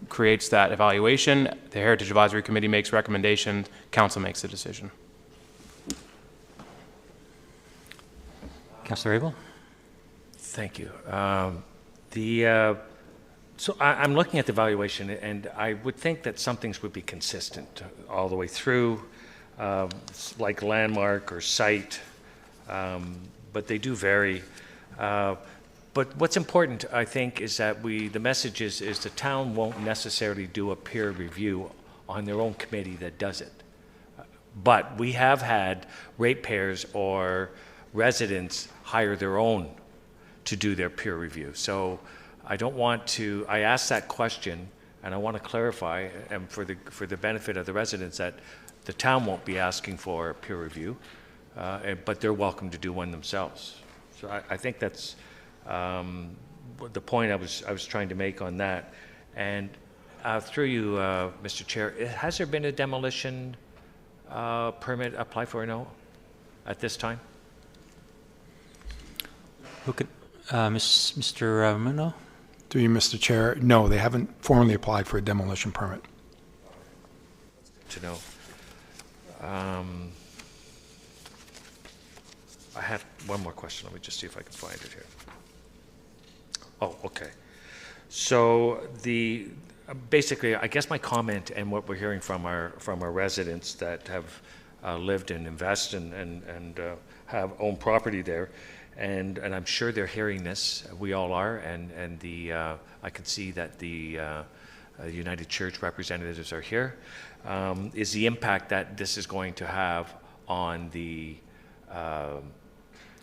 creates that evaluation, the Heritage Advisory Committee makes recommendations, council makes the decision. Councillor Abel? Thank you. So I'm looking at the evaluation, and I would think that some things would be consistent all the way through, like landmark or site, but they do vary. But what's important, I think, is that the message is the town won't necessarily do a peer review on their own committee that does it. But we have had ratepayers or residents hire their own to do their peer review. So I asked that question, and I want to clarify, and for the benefit of the residents, that the town won't be asking for a peer review, but they're welcome to do one themselves. So I think that's the point I was trying to make on that. And through you, Mr. Chair, has there been a demolition permit applied for, no, at this time? Who could, Mr. Ramuno? To you, Mr. Chair, no, they haven't formally applied for a demolition permit. To know. I have one more question. Let me just see if I can find it here. Oh, okay. So basically, I guess my comment and what we're hearing from our residents that have lived and invest and have owned property there, and I'm sure they're hearing this. We all are, and I can see that the United Church representatives are here. Is the impact that this is going to have on the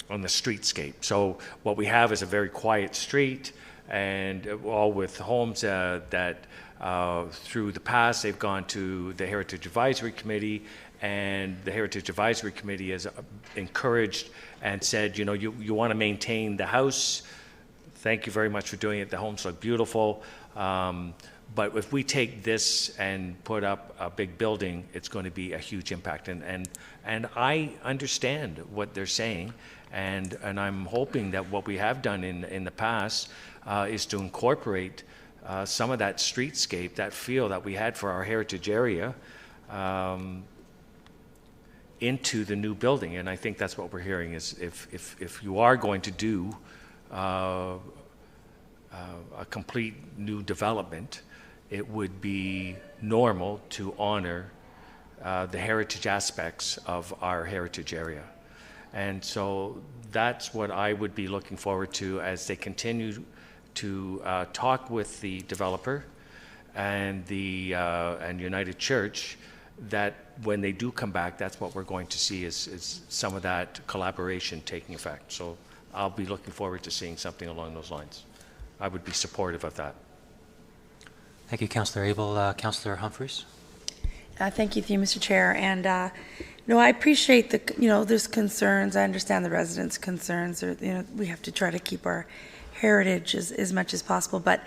streetscape. So what we have is a very quiet street, and all with homes that through the past they've gone to the Heritage Advisory Committee, and the Heritage Advisory Committee has encouraged and said, you want to maintain the house. Thank you very much for doing it. The homes look beautiful. But if we take this and put up a big building, it's going to be a huge impact. And I understand what they're saying, and I'm hoping that what we have done in the past is to incorporate some of that streetscape, that feel that we had for our heritage area, into the new building. And I think that's what we're hearing is if you are going to do a complete new development, it would be normal to honor the heritage aspects of our heritage area. And so that's what I would be looking forward to as they continue to talk with the developer and the and United Church, that when they do come back, that's what we're going to see is some of that collaboration taking effect. So I'll be looking forward to seeing something along those lines. I would be supportive of that. Thank you, Councillor Abel. Councillor Humphreys? Thank you, Mr. Chair. And no, I appreciate there's concerns. I understand the residents' concerns. We have to try to keep our heritage as much as possible. But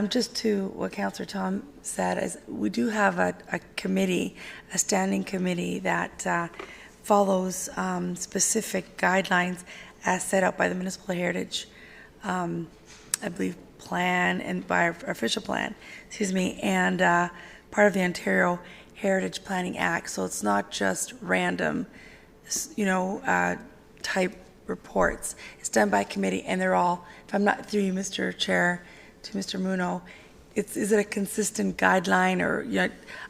just to what Councillor Tom said, is we do have a committee, a standing committee that follows specific guidelines as set out by the Municipal Heritage, I believe, plan and by our official plan, and part of the Ontario Heritage Planning Act. So it's not just random, type reports. It's done by committee, and they're all, if I'm not through you, Mr. Chair, to Mr. Muno, is it a consistent guideline? Or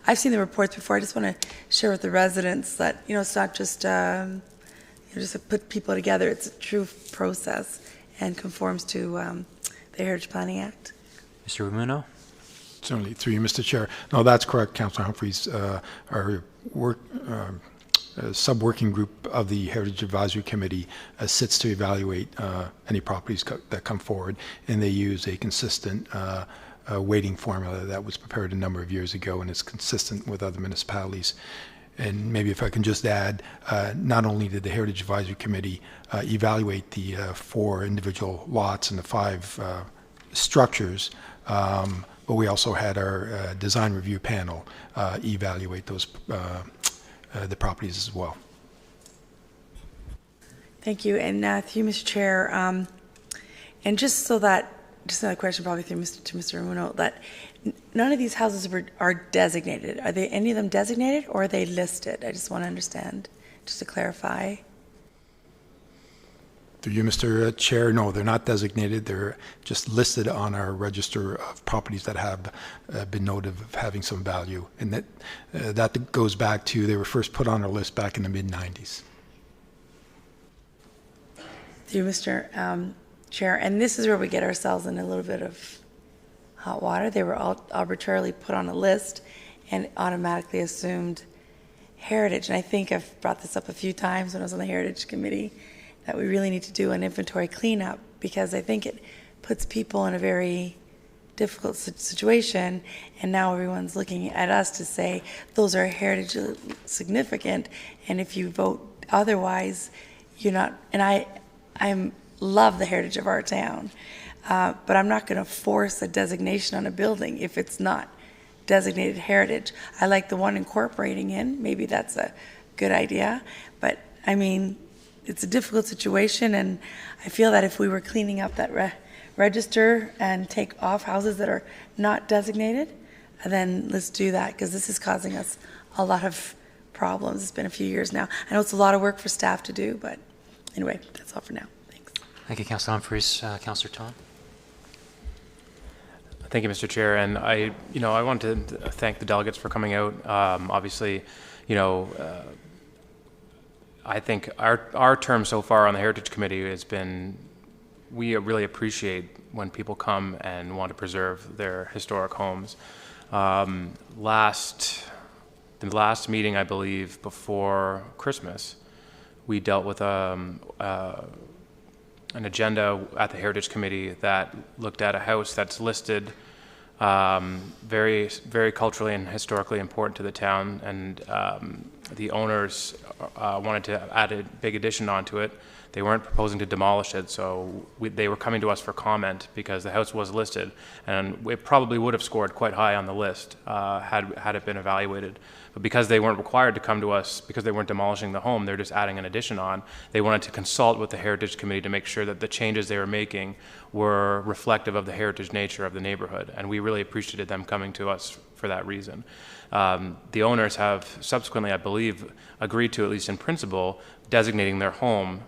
I've seen the reports before. I just want to share with the residents that it's not just just to put people together. It's a true process and conforms to the Heritage Planning Act. Mr. Muno? Certainly, through you, Mr. Chair. No, that's correct, Councillor Humphreys. Our sub-working group of the Heritage Advisory Committee sits to evaluate any properties that come forward, and they use a consistent weighting formula that was prepared a number of years ago and is consistent with other municipalities. And maybe if I can just add, not only did the Heritage Advisory Committee evaluate the 4 individual lots and the 5 structures, but we also had our design review panel evaluate those the properties as well. Thank you. And through you, Mr. Chair, and just another question probably through to Mr. Muno, that none of these houses are designated. Are they any of them designated, or are they listed? I just want to understand, just to clarify. Through you, Mr. Chair, no, they're not designated. They're just listed on our register of properties that have been noted of having some value. And that goes back to, they were first put on our list back in the mid-90s. Through Mr. Chair, and this is where we get ourselves in a little bit of hot water. They were all arbitrarily put on a list and automatically assumed heritage. And I think I've brought this up a few times when I was on the Heritage Committee, that we really need to do an inventory cleanup, because I think it puts people in a very difficult situation, and now everyone's looking at us to say those are heritage significant, and if you vote otherwise, you're not. And I love the heritage of our town, but I'm not going to force a designation on a building if it's not designated heritage. I like the one incorporating in. Maybe that's a good idea, but I mean, it's a difficult situation, and I feel that if we were cleaning up that register and take off houses that are not designated, then let's do that, because this is causing us a lot of problems. It's been a few years now. I know it's a lot of work for staff to do, but anyway, that's all for now. Thanks. Thank you, Councillor Humphreys. Councillor Tom? Thank you, Mr. Chair. And I want to thank the delegates for coming out. Obviously, I think our term so far on the Heritage Committee has been, we really appreciate when people come and want to preserve their historic homes. The last meeting, I believe, before Christmas, we dealt with an agenda at the Heritage Committee that looked at a house that's listed very, very culturally and historically important to the town, and the owners wanted to add a big addition onto it. They weren't proposing to demolish it, so they were coming to us for comment because the house was listed, and it probably would have scored quite high on the list had it been evaluated. But because they weren't required to come to us, because they weren't demolishing the home, they're just adding an addition on, they wanted to consult with the Heritage Committee to make sure that the changes they were making were reflective of the heritage nature of the neighborhood, and we really appreciated them coming to us for that reason. The owners have subsequently, I believe, agreed to, at least in principle, designating their home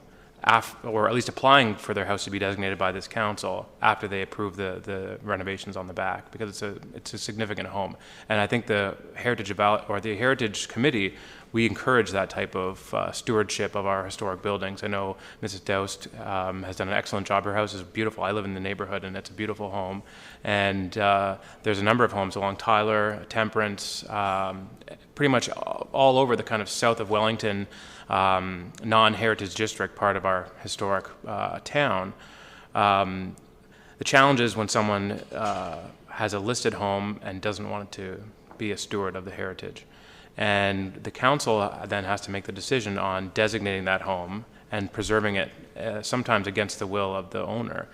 or at least applying for their house to be designated by this council after they approve the renovations on the back, because it's a significant home. And I think the Heritage Committee, we encourage that type of stewardship of our historic buildings. I know Mrs. Doust has done an excellent job. Her house is beautiful. I live in the neighborhood, and it's a beautiful home. And there's a number of homes along Tyler, Temperance, pretty much all over the kind of south of Wellington, non-heritage district part of our historic town. The challenge is when someone has a listed home and doesn't want to be a steward of the heritage. And the council then has to make the decision on designating that home and preserving it, sometimes against the will of the owner.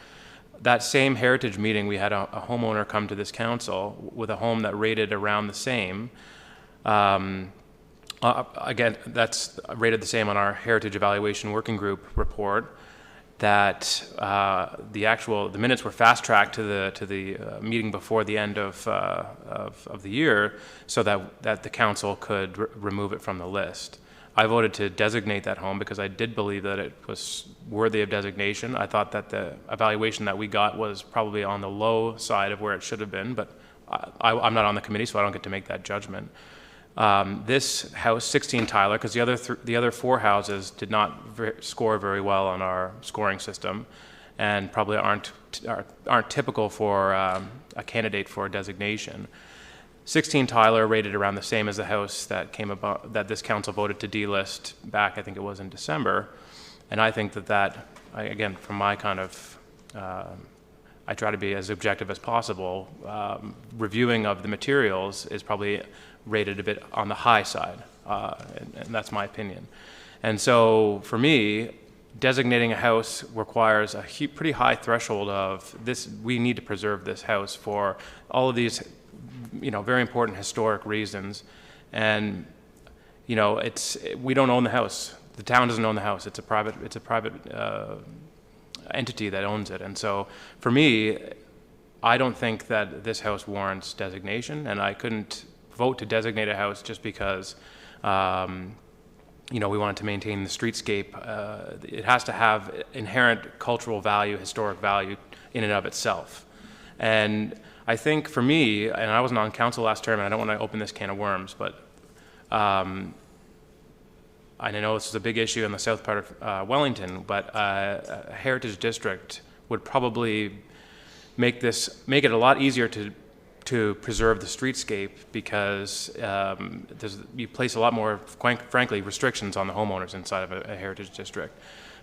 That same heritage meeting, we had a homeowner come to this council with a home that rated around the same. Again, that's rated the same on our Heritage Evaluation Working Group report, that the minutes were fast-tracked to the meeting before the end of the year, so that the council could remove it from the list. I voted to designate that home because I did believe that it was worthy of designation. I thought that the evaluation that we got was probably on the low side of where it should have been, but I'm not on the committee, so I don't get to make that judgment. This house, 16 Tyler, because the other 4 houses did not score very well on our scoring system, and probably aren't typical for a candidate for a designation. 16 Tyler rated around the same as the house that this council voted to delist back, I think it was in December, and I think that again, from my kind of, I try to be as objective as possible. Reviewing of the materials is probably rated a bit on the high side, and that's my opinion. And so for me, designating a house requires a pretty high threshold of this. We need to preserve this house for all of these, very important historic reasons. And we don't own the house. The town doesn't own the house. It's a private entity that owns it. And so for me, I don't think that this house warrants designation, and I couldn't vote to designate a house just because we wanted to maintain the streetscape. It has to have inherent cultural value, historic value in and of itself. And I think for me, and I wasn't on council last term, and I don't want to open this can of worms, but I know this is a big issue in the south part of Wellington, but a heritage district would probably make it a lot easier to preserve the streetscape, because you place a lot more, frankly, restrictions on the homeowners inside of a heritage district.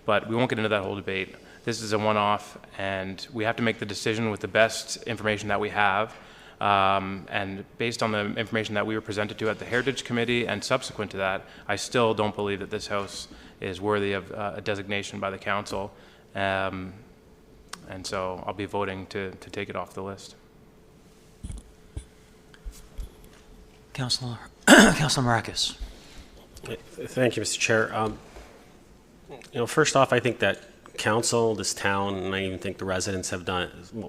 But we won't get into that whole debate. This is a one-off, and we have to make the decision with the best information that we have. And based on the information that we were presented to at the Heritage Committee and subsequent to that, I still don't believe that this house is worthy of a designation by the council. And so I'll be voting to take it off the list. Councilor Marakis. Thank you, Mr. Chair. First off, I think that council, this town, and I even think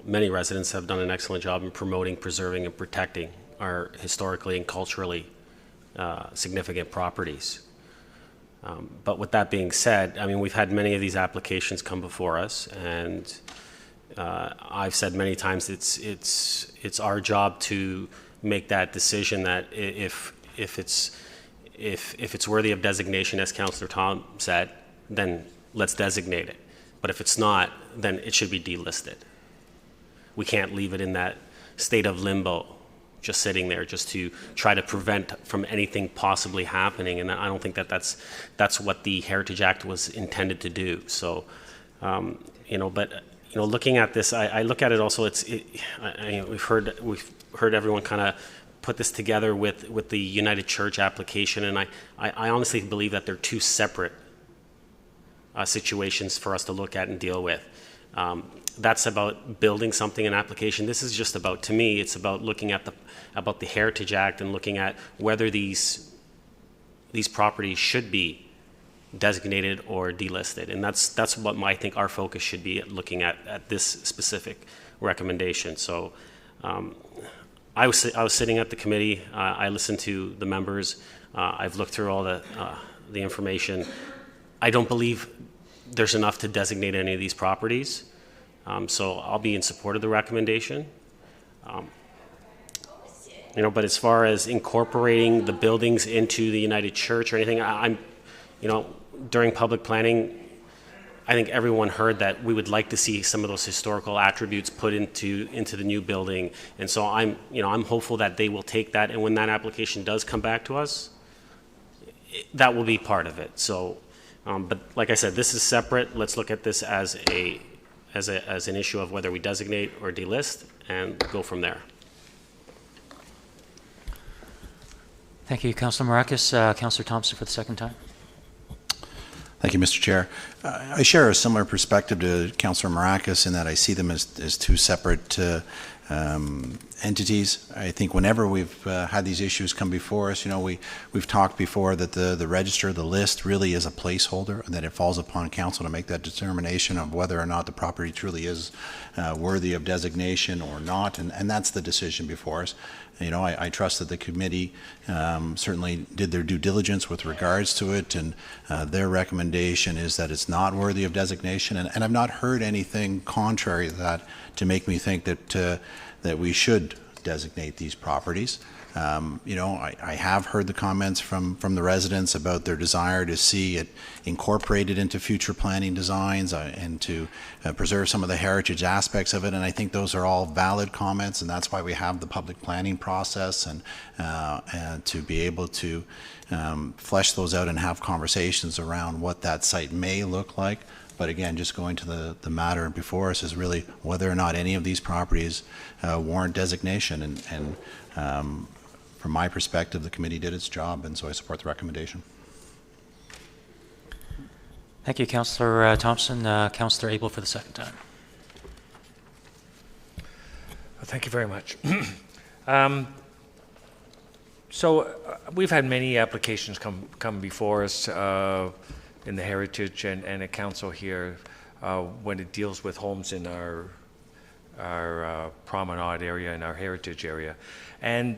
many residents have done an excellent job in promoting, preserving, and protecting our historically and culturally significant properties. But with that being said, we've had many of these applications come before us, and I've said many times it's our job to make that decision that if it's worthy of designation, as Councillor Tom said, then let's designate it. But if it's not, then it should be delisted. We can't leave it in that state of limbo, just sitting there, just to try to prevent from anything possibly happening. And I don't think that's what the Heritage Act was intended to do. So, looking at this, I look at it also. We've heard everyone kind of put this together with the United Church application, and I honestly believe that they're two separate situations for us to look at and deal with. That's about building something, an application. This is just about, to me, it's about looking at the Heritage Act and looking at whether these properties should be designated or delisted, and that's what I think our focus should be at, looking at this specific recommendation. So I was sitting at the committee. I listened to the members. I've looked through all the information. I don't believe there's enough to designate any of these properties. So I'll be in support of the recommendation. You know, but as far as incorporating the buildings into the United Church or anything, I'm, you know, during public planning, I think everyone heard that we would like to see some of those historical attributes put into the new building. And so I'm hopeful that they will take that, and when that application does come back to us, that will be part of it. So, but like I said, this is separate. Let's look at this as an issue of whether we designate or delist and go from there. Thank you, Councillor Marakis. Councillor Thompson for the second time. Thank you, Mr. Chair. I share a similar perspective to Councillor Marakis in that I see them as two separate entities. I think whenever we've had these issues come before us, you know, we've talked before that the register, the list really is a placeholder, and that it falls upon council to make that determination of whether or not the property truly is worthy of designation or not, and that's the decision before us. You know, I trust that the committee certainly did their due diligence with regards to it, and their recommendation is that it's not worthy of designation, and I've not heard anything contrary to that to make me think that we should designate these properties. You know, I have heard the comments from the residents about their desire to see it incorporated into future planning designs and to preserve some of the heritage aspects of it, and I think those are all valid comments, and that's why we have the public planning process, and to be able to flesh those out and have conversations around what that site may look like. But again, just going to the matter before us is really whether or not any of these properties warrant designation, and from my perspective, the committee did its job, and so I support the recommendation. Thank you, Councillor Thompson. Councillor Abel for the second time. Thank you very much. So we've had many applications come before us in the Heritage and at Council here when it deals with homes in our promenade area and our heritage area. And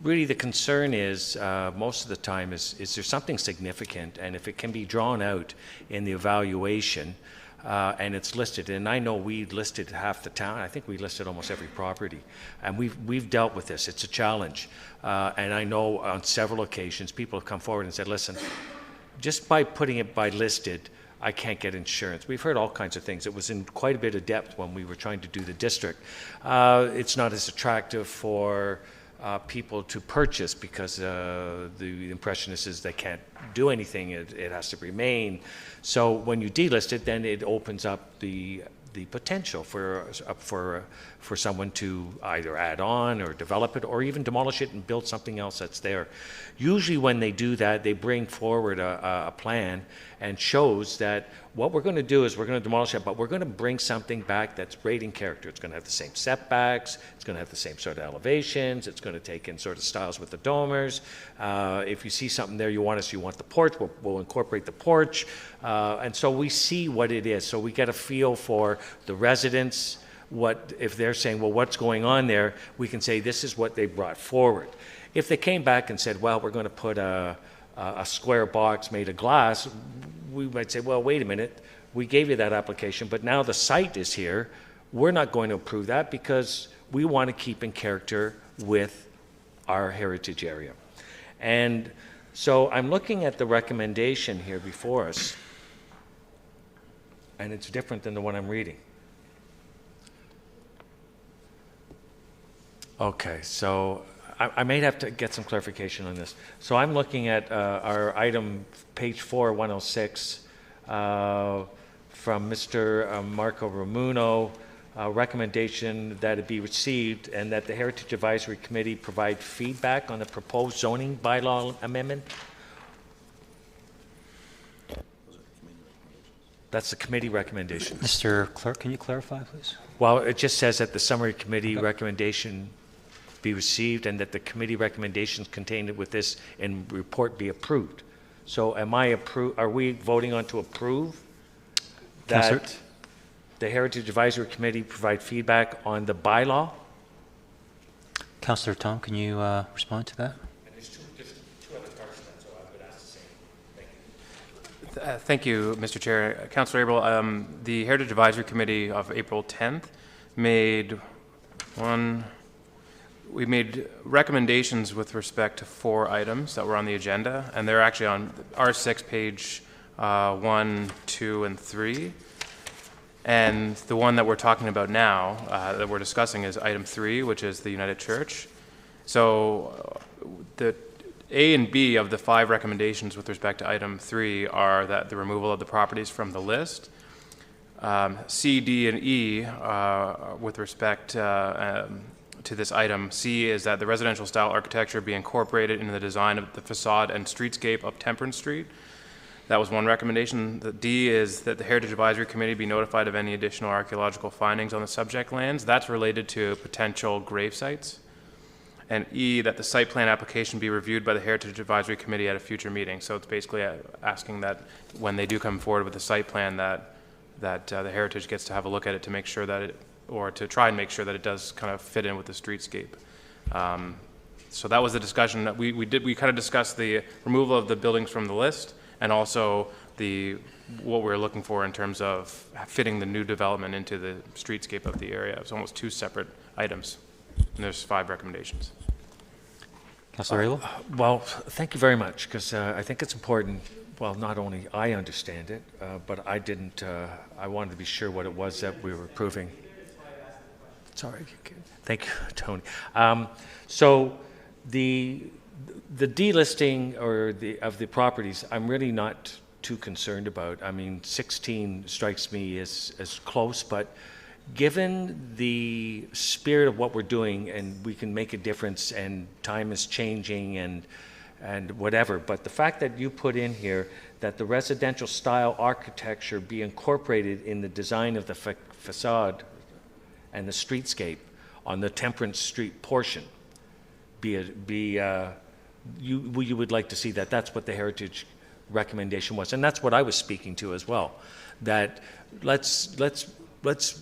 really the concern is most of the time is there something significant, and if it can be drawn out in the evaluation and it's listed, and I know we listed half the town, I think we listed almost every property, and we've dealt with this. It's a challenge, and I know on several occasions people have come forward and said, listen, just by putting it by listed, I can't get insurance. We've heard all kinds of things. It was in quite a bit of depth when we were trying to do the district. It's not as attractive for people to purchase because the impression is they can't do anything. It has to remain. So when you delist it, then it opens up the potential for someone to either add on or develop it or even demolish it and build something else that's there. Usually when they do that, they bring forward a plan and shows that what we're going to do is we're going to demolish it, but we're going to bring something back that's great in character. It's going to have the same setbacks, it's going to have the same sort of elevations, it's going to take in sort of styles with the dormers. If you see something there you want the porch, we'll incorporate the porch. And so we see what it is. So we get a feel for the residents. What if they're saying, well, what's going on there? We can say this is what they brought forward. If they came back and said, well, we're going to put a square box made of glass, we might say, well, wait a minute, we gave you that application, but now the site is here. We're not going to approve that because we want to keep in character with our heritage area. And so I'm looking at the recommendation here before us, and it's different than the one I'm reading. Okay, so I may have to get some clarification on this. So I'm looking at our item, page 4, 106, from Mr. Marco Romuno, recommendation that it be received and that the Heritage Advisory Committee provide feedback on the proposed zoning bylaw amendment. That's the committee recommendation. Mr. Clerk, can you clarify, please? Well, it just says that the summary committee recommendation be received and that the committee recommendations contained with this and report be approved. So are we voting on to approve that the Heritage Advisory Committee provide feedback on the bylaw? Councillor Tom, can you respond to that? And there's two other parts of that, so I would ask the same. Thank you. Thank you, Mr. Chair. Councillor Abel, the Heritage Advisory Committee of April 10th we made recommendations with respect to 4 items that were on the agenda, and they're actually on R6 page 1, 2, and 3. And the one that we're talking about now, that we're discussing, is item 3, which is the United Church. So the A and B of the 5 recommendations with respect to item 3 are that the removal of the properties from the list. C, D, and E with respect to this item. C is that the residential style architecture be incorporated into the design of the facade and streetscape of Temperance Street. That was one recommendation. The D is that the Heritage Advisory Committee be notified of any additional archaeological findings on the subject lands. That's related to potential grave sites. And E, that the site plan application be reviewed by the Heritage Advisory Committee at a future meeting. So it's basically asking that when they do come forward with the site plan that the Heritage gets to have a look at it to make sure that it, or to try and make sure that it does kind of fit in with the streetscape. So that was the discussion that we kind of discussed the removal of the buildings from the list, and also what we're looking for in terms of fitting the new development into the streetscape of the area. It's almost 2 separate items, and there's 5 recommendations. Councillor Abel? Well, thank you very much, because I think it's important. Well, not only I understand it, but I didn't. I wanted to be sure what it was that we were approving. Sorry. Thank you, Tony. So the delisting of the properties, I'm really not too concerned about. I mean, 16 strikes me as close, but given the spirit of what we're doing, and we can make a difference, and time is changing, and whatever, but the fact that you put in here that the residential style architecture be incorporated in the design of the facade and the streetscape on the Temperance Street portion, you would like to see that. That's what the Heritage recommendation was, and that's what I was speaking to as well. That let's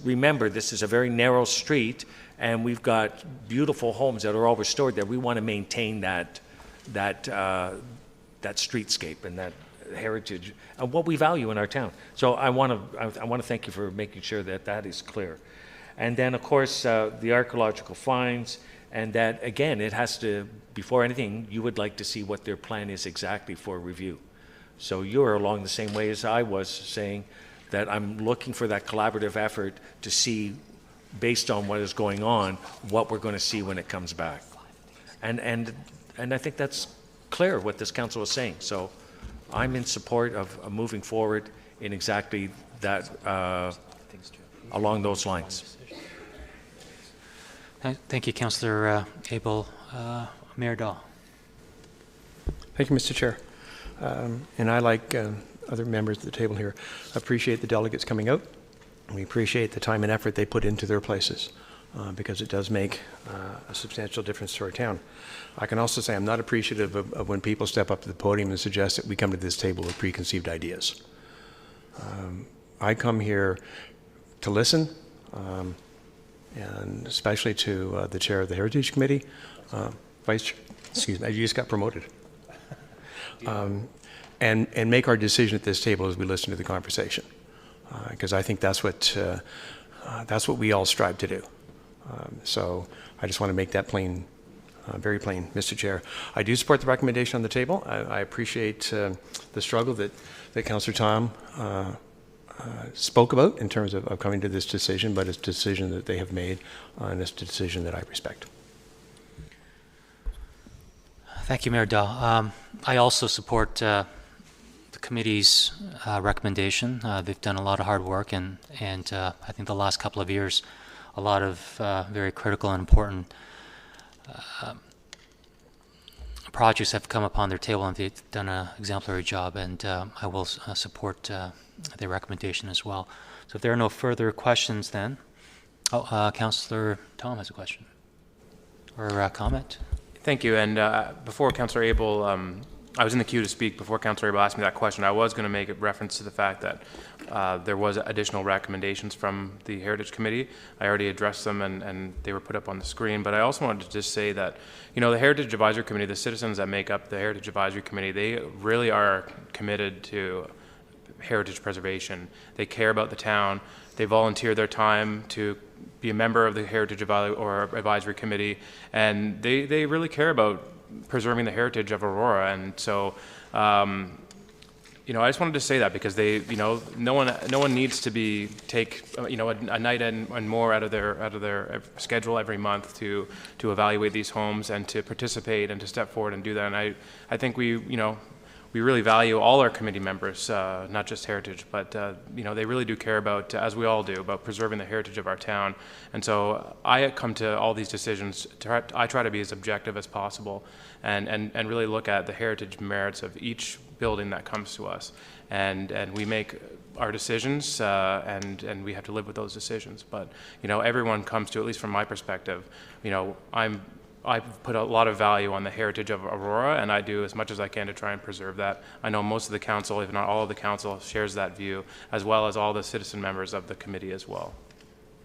remember this is a very narrow street, and we've got beautiful homes that are all restored there. We want to maintain that streetscape and that heritage and what we value in our town. So I want to thank you for making sure that that is clear. And then, of course, the archaeological finds, and that, again, it has to, before anything, you would like to see what their plan is exactly for review. So you're along the same way as I was, saying that I'm looking for that collaborative effort to see, based on what is going on, what we're going to see when it comes back. And I think that's clear what this council is saying. So I'm in support of moving forward in exactly that, along those lines. Thank you, Councillor Abel. Mayor Dahl. Thank you, Mr. Chair. And I, like other members of the table here, appreciate the delegates coming out. We appreciate the time and effort they put into their places, because it does make a substantial difference to our town. I can also say I'm not appreciative of when people step up to the podium and suggest that we come to this table with preconceived ideas. I come here to listen, and especially to the chair of the Heritage Committee, Vice Chair, excuse me, you just got promoted, and make our decision at this table as we listen to the conversation, because I think that's what we all strive to do. So I just want to make that plain, very plain, Mr. Chair. I do support the recommendation on the table. I appreciate the struggle that Councillor Tom spoke about in terms of coming to this decision, but it's a decision that they have made, and it's a decision that I respect. Thank you, Mayor Dahl. I also support the committee's recommendation. They've done a lot of hard work, and I think the last couple of years, a lot of very critical and important projects have come upon their table, and they've done an exemplary job, and I will support their recommendation as well. So if there are no further questions then, Councillor Tom has a question or a comment. Thank you. And before Councillor Abel, I was in the queue to speak before Councillor Abel asked me that question. I was going to make a reference to the fact that there was additional recommendations from the Heritage Committee. I already addressed them, and they were put up on the screen. But I also wanted to just say that, you know, the Heritage Advisory Committee, the citizens that make up the Heritage Advisory Committee, they really are committed to heritage preservation. They care about the town. They volunteer their time to be a member of the Heritage Advisory Committee, and they really care about preserving the heritage of Aurora. And so, you know, I just wanted to say that because they, you know, no one needs to take you know, a night and more out of their schedule every month to evaluate these homes and to participate and to step forward and do that. And I think we really value all our committee members, not just Heritage, but you know, they really do care about, as we all do, about preserving the heritage of our town. And so I come to all these decisions, I try to be as objective as possible and really look at the heritage merits of each building that comes to us. And we make our decisions and we have to live with those decisions. But, you know, everyone comes to, at least from my perspective, you know, I put a lot of value on the heritage of Aurora, and I do as much as I can to try and preserve that. I know most of the council, if not all of the council, shares that view, as well as all the citizen members of the committee as well.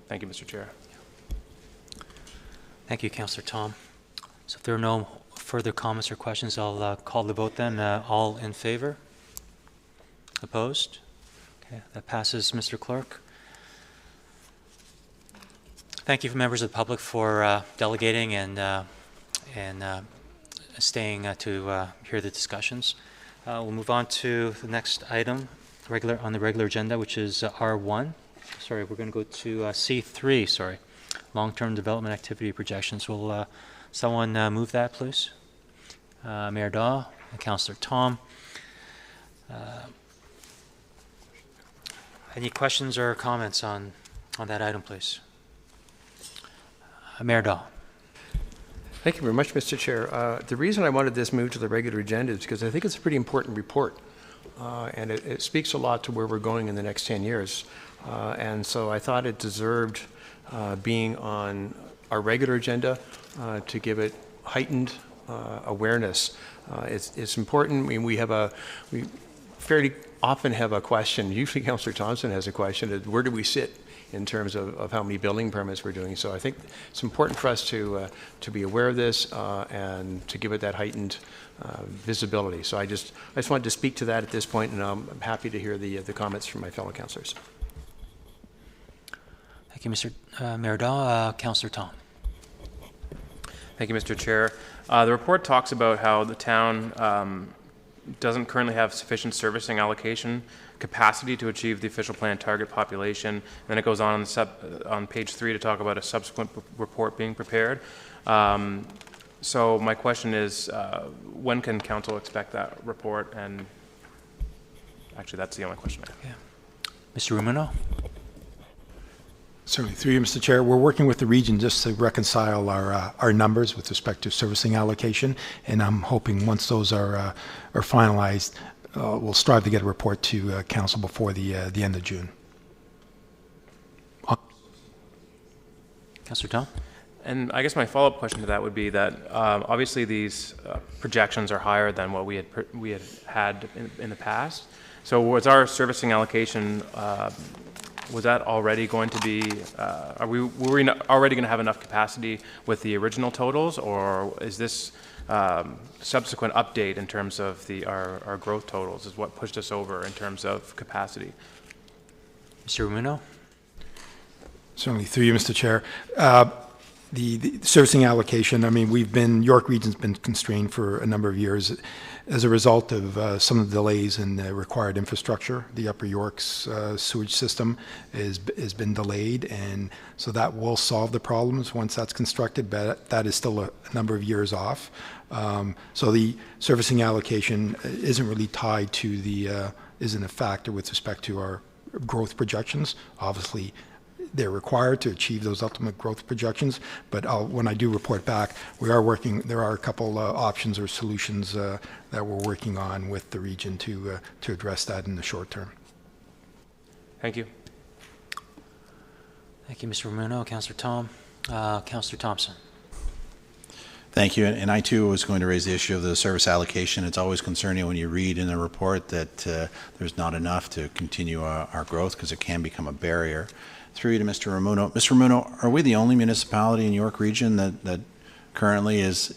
Thank you, Mr. Chair. Thank you, Councillor Tom. So if there are no further comments or questions, I'll call the vote then. All in favor? Opposed? Okay, that passes, Mr. Clerk. Thank you, members of the public, for delegating and staying to hear the discussions. We'll move on to the next item on the regular agenda, which is R1. Sorry, we're going to go to C3, sorry. Long-term development activity projections. Will someone move that, please? Mayor Daw and Councillor Tom. Any questions or comments on that item, please? Mayor Daw. Thank you very much, Mr. Chair. The reason I wanted this moved to the regular agenda is because I think it's a pretty important report, and it speaks a lot to where we're going in the next 10 years. And so I thought it deserved being on our regular agenda to give it heightened awareness. It's important. I mean, we fairly often have a question. Usually Councillor Thompson has a question of where do we sit in terms of how many building permits we're doing. So I think it's important for us to be aware of this and to give it that heightened visibility. So I just wanted to speak to that at this point, and I'm happy to hear the comments from my fellow councillors. Thank you, Mr. Mayor Daw. Councillor Tom. Thank you, Mr. Chair. The report talks about how the town doesn't currently have sufficient servicing allocation capacity to achieve the official plan target population. And then it goes on on page 3 to talk about a subsequent report being prepared. So my question is, when can council expect that report? And actually, that's the only question I have. Yeah. Mr. Rumuno? Certainly, through you, Mr. Chair, we're working with the region just to reconcile our numbers with respect to servicing allocation, and I'm hoping once those are finalized, we'll strive to get a report to council before the end of June. Councillor Tom? And I guess my follow-up question to that would be that obviously these projections are higher than what we had in the past. So was our servicing allocation was that already going to be? Were we already going to have enough capacity with the original totals, or is this subsequent update in terms of our growth totals is what pushed us over in terms of capacity? Mr. Rumuno? Certainly, through you, Mr. Chair. The servicing allocation, I mean, York Region's been constrained for a number of years as a result of some of the delays in the required infrastructure. The Upper York's sewage system has been delayed, and so that will solve the problems once that's constructed, but that is still a number of years off. So the servicing allocation isn't really tied to isn't a factor with respect to our growth projections. Obviously, they're required to achieve those ultimate growth projections, but when I do report back, there are a couple options or solutions that we're working on with the region to address that in the short term. Thank you. Thank you, Mr. Rumuno. Councillor Tom. Councillor Thompson. Thank you. And I too was going to raise the issue of the service allocation. It's always concerning when you read in a report that there's not enough to continue our growth, because it can become a barrier. Through you to Mr. Rumuno. Mr. Rumuno, are we the only municipality in York Region that currently is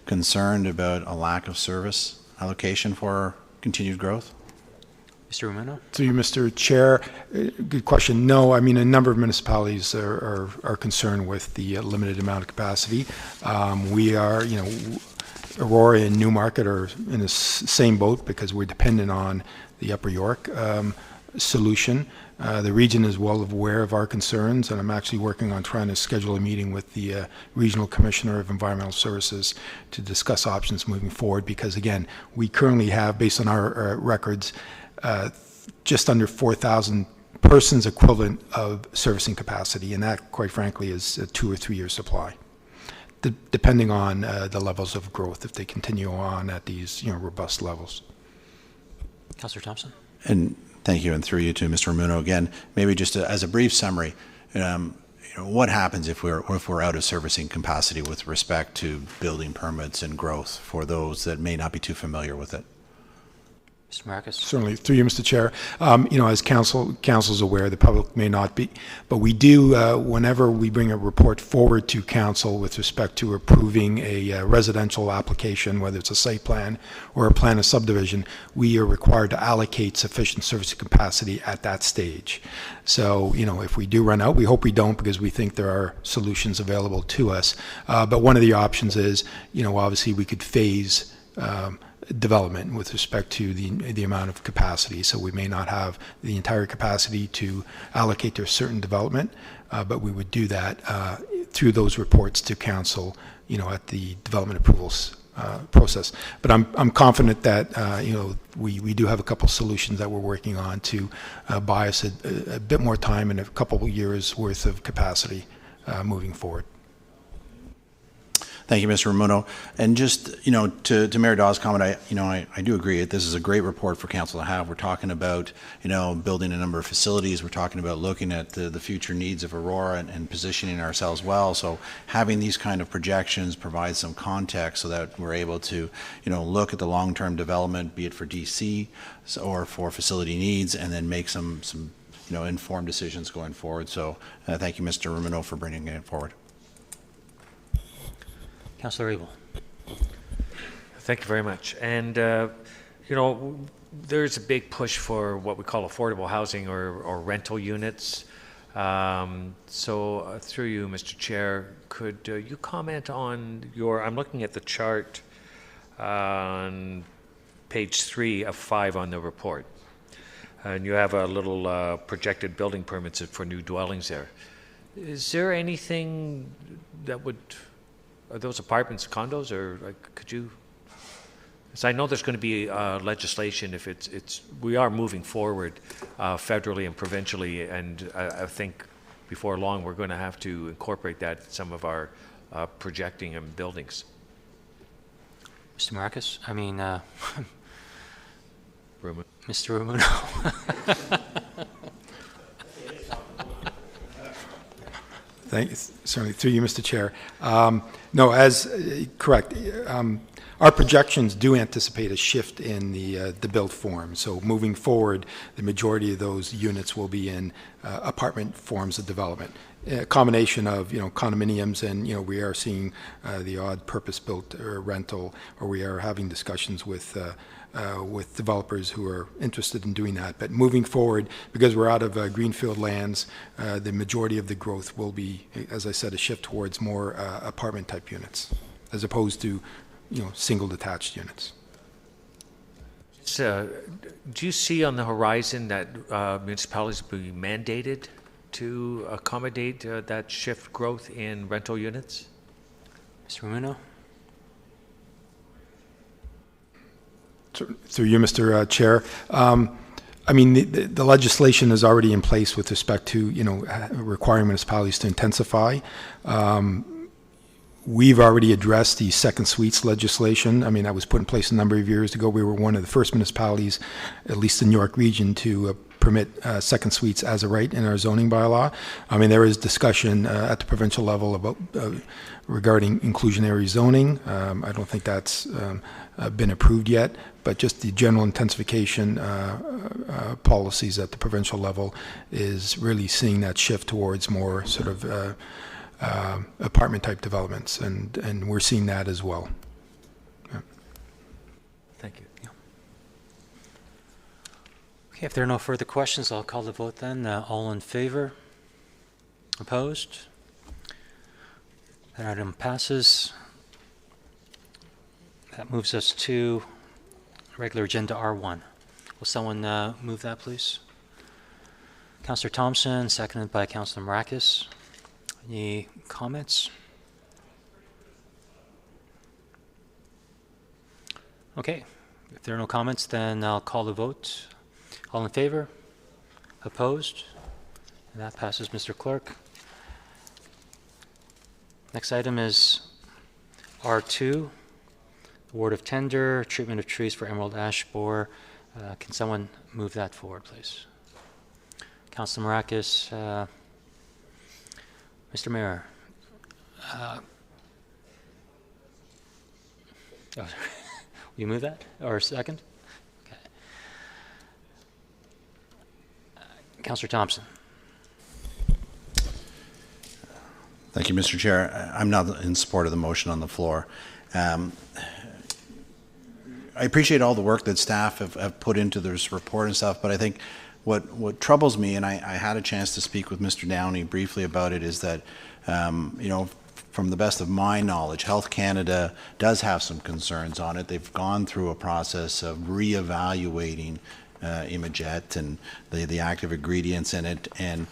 concerned about a lack of service allocation for continued growth? Mr. Rumuno? Through you, Mr. Chair, good question. No, I mean, a number of municipalities are concerned with the limited amount of capacity. We are, Aurora and Newmarket are in the same boat because we're dependent on the Upper York solution. The region is well aware of our concerns, and I'm actually working on trying to schedule a meeting with the Regional Commissioner of Environmental Services to discuss options moving forward, because again, we currently have, based on our records, just under 4,000 persons equivalent of servicing capacity, and that, quite frankly, is a 2 or 3 year supply, depending on the levels of growth, if they continue on at these robust levels. Councillor Thompson? And thank you, and through you to Mr. Rumuno again. Maybe just as a brief summary, what happens if we're out of servicing capacity with respect to building permits and growth for those that may not be too familiar with it? Mr. Marcus? Certainly, through you, Mr. Chair. As council's aware, the public may not be, but we do, whenever we bring a report forward to council with respect to approving a residential application, whether it's a site plan or a plan of subdivision, we are required to allocate sufficient servicing capacity at that stage. So, if we do run out, we hope we don't, because we think there are solutions available to us. But one of the options is, obviously we could phase development with respect to the amount of capacity. So we may not have the entire capacity to allocate to a certain development, but we would do that through those reports to council, at the development approvals process. But I'm confident that we do have a couple solutions that we're working on to buy us a bit more time and a couple of years worth of capacity moving forward. Thank you, Mr. Rumuno. And just, to Mayor Dawes' comment, I do agree. This is a great report for council to have. We're talking about, building a number of facilities. We're talking about looking at the future needs of Aurora and positioning ourselves well. So having these kind of projections provides some context so that we're able to, look at the long-term development, be it for DC or for facility needs, and then make some informed decisions going forward. So thank you, Mr. Rumuno, for bringing it forward. Councillor Abel. Thank you very much. And, there's a big push for what we call affordable housing or rental units. So through you, Mr. Chair, could you comment on I'm looking at the chart on page 3 of 5 on the report. And you have a little projected building permits for new dwellings there. Is there anything that would... Are those apartments condos, or could you? Because I know there's going to be legislation if we are moving forward federally and provincially, and I think before long we're going to have to incorporate that in some of our projecting and buildings. Mr. Marcus? Mr. Rumuno. Thanks. Certainly, through you, Mr. Chair. No, correct. Our projections do anticipate a shift in the built form. So moving forward, the majority of those units will be in apartment forms of development. A combination of condominiums, and we are seeing the odd purpose-built rental, or we are having discussions with developers who are interested in doing that. But moving forward, because we're out of greenfield lands, the majority of the growth will be, as I said, a shift towards more apartment-type units, as opposed to, single detached units. So, do you see on the horizon that municipalities will be mandated to accommodate that shift growth in rental units? Mr. Rumuno? Through you, Mr. Chair. The legislation is already in place with respect to, requiring municipalities to intensify. We've already addressed the second suites legislation. That was put in place a number of years ago. We were one of the first municipalities, at least in the York region, to permit second suites as a right in our zoning bylaw. There is discussion at the provincial level about regarding inclusionary zoning. I don't think that's been approved yet, but just the general intensification policies at the provincial level is really seeing that shift towards more sort of apartment type developments, and we're seeing that as well. Thank you. Okay, if there are no further questions, I'll call the vote then. All in favor? Opposed? That item passes. That moves us to regular agenda R1. Will someone move that, please? Councillor Thompson, seconded by Councillor Marakis. Any comments? Okay, if there are no comments, then I'll call the vote. All in favor? Opposed? And that passes, Mr. Clerk. Next item is R2, award of tender, treatment of trees for emerald ash borer. Can someone move that forward, please? Councillor Marakis, Mr. Mayor. Will you move that, or second? Okay. Councillor Thompson. Thank you, Mr. Chair. I'm not in support of the motion on the floor. I appreciate all the work that staff have put into this report and stuff, but I think what troubles me, and I had a chance to speak with Mr. Downey briefly about it, is that, you know, from the best of my knowledge, Health Canada does have some concerns on it. They've gone through a process of reevaluating Imajet and the active ingredients in it, and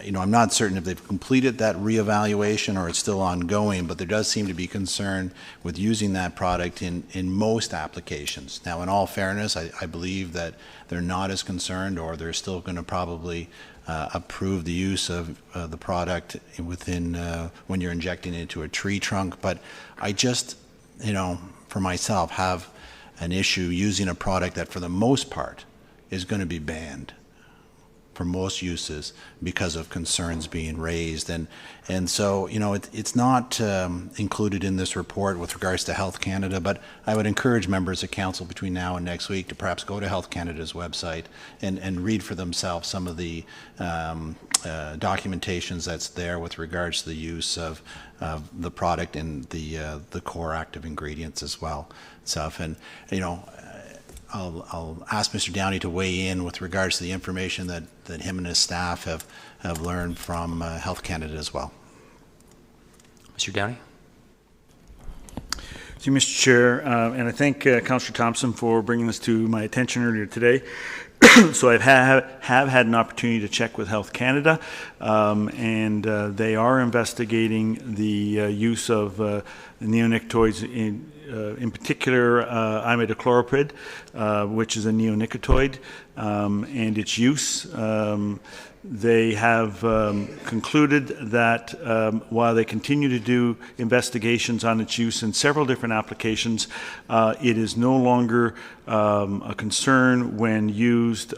you know, I'm not certain if they've completed that reevaluation or it's still ongoing, but there does seem to be concern with using that product in most applications. Now, in all fairness, I believe that they're not as concerned, or they're still going to probably approve the use of the product within when you're injecting it into a tree trunk. But I just, you know, for myself, have an issue using a product that for the most part is going to be banned for most uses because of concerns being raised. And so, you know, it's not included in this report with regards to Health Canada, but I would encourage members of council between now and next week to perhaps go to Health Canada's website and read for themselves some of the documentations that's there with regards to the use of the product and the core active ingredients as well. Stuff. And, you know, I'll ask Mr. Downey to weigh in with regards to the information that him and his staff have learned from Health Canada as well. Mr. Downey? Thank you, Mr. Chair, and I thank Councillor Thompson for bringing this to my attention earlier today. So I have had an opportunity to check with Health Canada, and they are investigating the use of neonicotinoids, in particular imidacloprid, which is a neonicotinoid, and its use. They have concluded that while they continue to do investigations on its use in several different applications, it is no longer a concern when used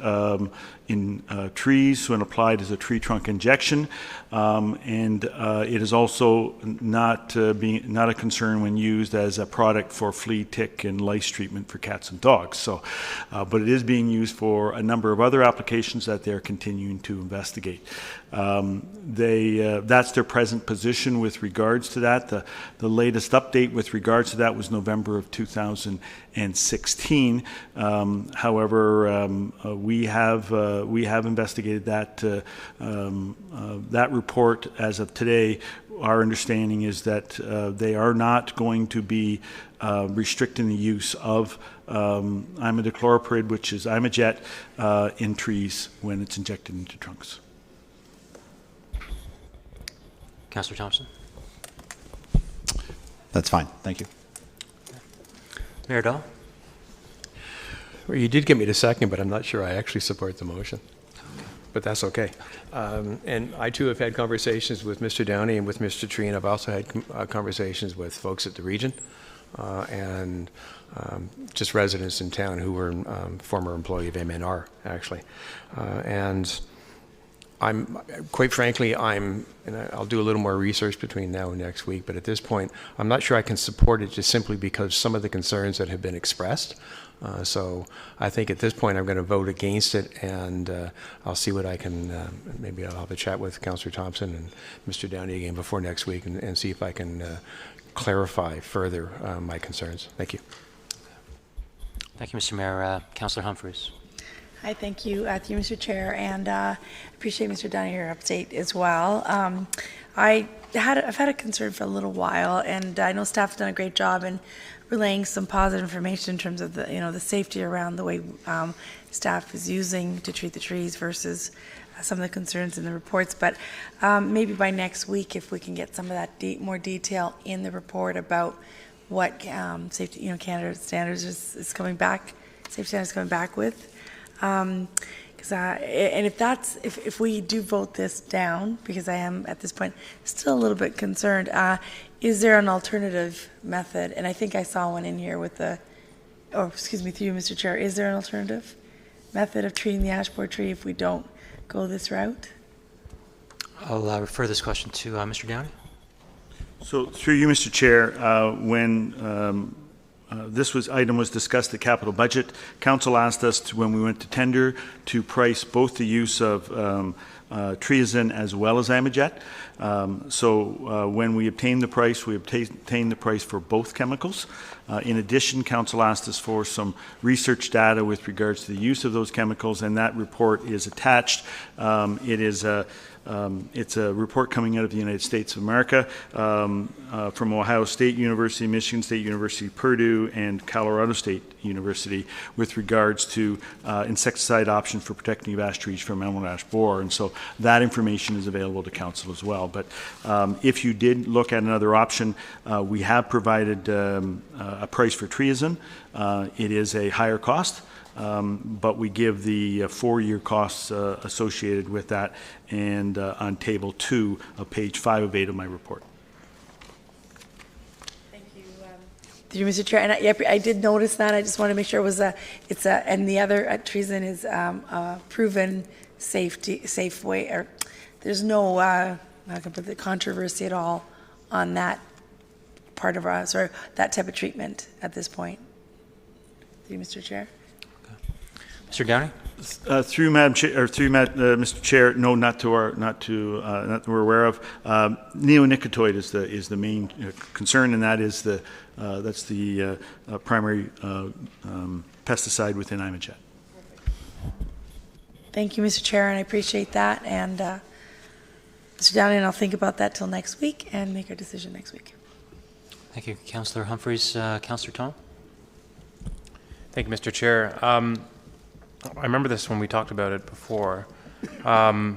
in trees when applied as a tree trunk injection, and it is also not a concern when used as a product for flea, tick, and lice treatment for cats and dogs. So, but it is being used for a number of other applications that they're continuing to investigate. That's their present position with regards to that. The latest update with regards to that was November of 2016. However, we have investigated that that report as of today. Our understanding is that they are not going to be restricting the use of imidacloprid, which is Imajet, in trees when it's injected into trunks. Councillor Thompson? That's fine. Thank you. Mayor Dahl? Well, you did get me to second, but I'm not sure I actually support the motion. But that's okay. And I too have had conversations with Mr. Downey and with Mr. Tree, and I've also had conversations with folks at the region and just residents in town who were former employee of MNR, actually. And I'm, quite frankly, and I'll do a little more research between now and next week, but at this point, I'm not sure I can support it just simply because some of the concerns that have been expressed. So I think at this point I'm going to vote against it, and I'll see what I can, maybe I'll have a chat with Councillor Thompson and Mr. Downey again before next week and see if I can clarify further my concerns. Thank you. Thank you, Mr. Mayor. Councillor Humphreys. Hi, thank you, Mr. Chair, and appreciate Mr. Donahue's update as well. I've had a concern for a little while, and I know staff's done a great job in relaying some positive information in terms of the safety around the way staff is using to treat the trees versus some of the concerns in the reports. But maybe by next week, if we can get some of that more detail in the report about what safety, Canada standards is coming back, safety standards coming back with. And if we do vote this down, because I am at this point still a little bit concerned, is there an alternative method? And I think I saw one in here with through you, Mr. Chair, is there an alternative method of treating the ash borer tree if we don't go this route? I'll refer this question to Mr. Downey. So through you, Mr. Chair, when this item was discussed at capital budget, council asked us when we went to tender to price both the use of triazine as well as Imajet. When we obtained the price, we obtained the price for both chemicals. In addition, council asked us for some research data with regards to the use of those chemicals, and that report is attached. It's a report coming out of the United States of America from Ohio State University, Michigan State University, Purdue, and Colorado State University with regards to insecticide options for protecting of ash trees from emerald ash borer. And so that information is available to council as well. But if you did look at another option, we have provided a price for triazine. It is a higher cost. But we give the 4-year costs associated with that and on table 2 of page 5 of 8 of my report. Thank you. Through you, Mr. Chair, and I did notice that. I just want to make sure and the other triazine is proven safe way, or there's no how can I put the controversy at all on that part of that type of treatment at this point. Through you, Mr. Chair. Mr. Downey? Through Madam Chair, or through Mr. Chair, no, not that we're aware of. Neonicotinoid is the main concern, and that is that's the primary pesticide within Imajet. Thank you, Mr. Chair, and I appreciate that. And Mr. Downey, and I'll think about that till next week and make our decision next week. Thank you, Councillor Humphreys. Councillor Tom? Thank you, Mr. Chair. I remember this when we talked about it before. In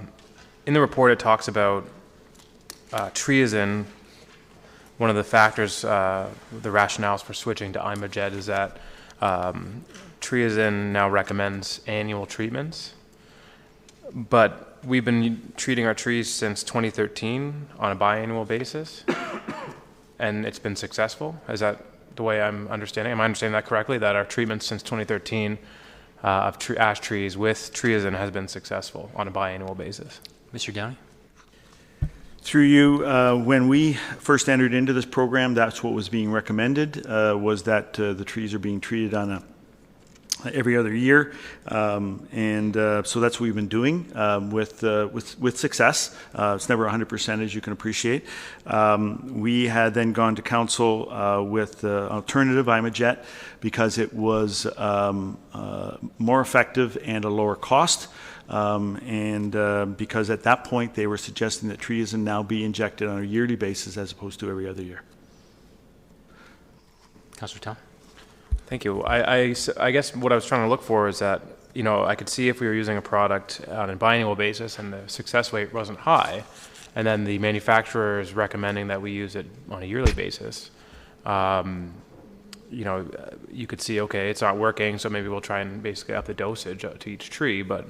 the report, it talks about triazine. One of the factors, the rationales for switching to Imajet is that triazine now recommends annual treatments. But we've been treating our trees since 2013 on a biannual basis, and it's been successful. Is that the way I'm understanding? Am I understanding that correctly, that our treatments since 2013 of ash trees with triazine has been successful on a biannual basis? Mr. Downey? Through you, when we first entered into this program, that's what was being recommended, was that the trees are being treated on every other year, so that's what we've been doing with success. It's never 100%, as you can appreciate. We had then gone to council with alternative Imajet because it was more effective and a lower cost. Because at that point they were suggesting that triazine now be injected on a yearly basis as opposed to every other year. Councillor Tom? Thank you. I guess what I was trying to look for is that, I could see if we were using a product on a biannual basis and the success rate wasn't high, and then the manufacturer is recommending that we use it on a yearly basis, you could see, okay, it's not working, so maybe we'll try and basically up the dosage to each tree. But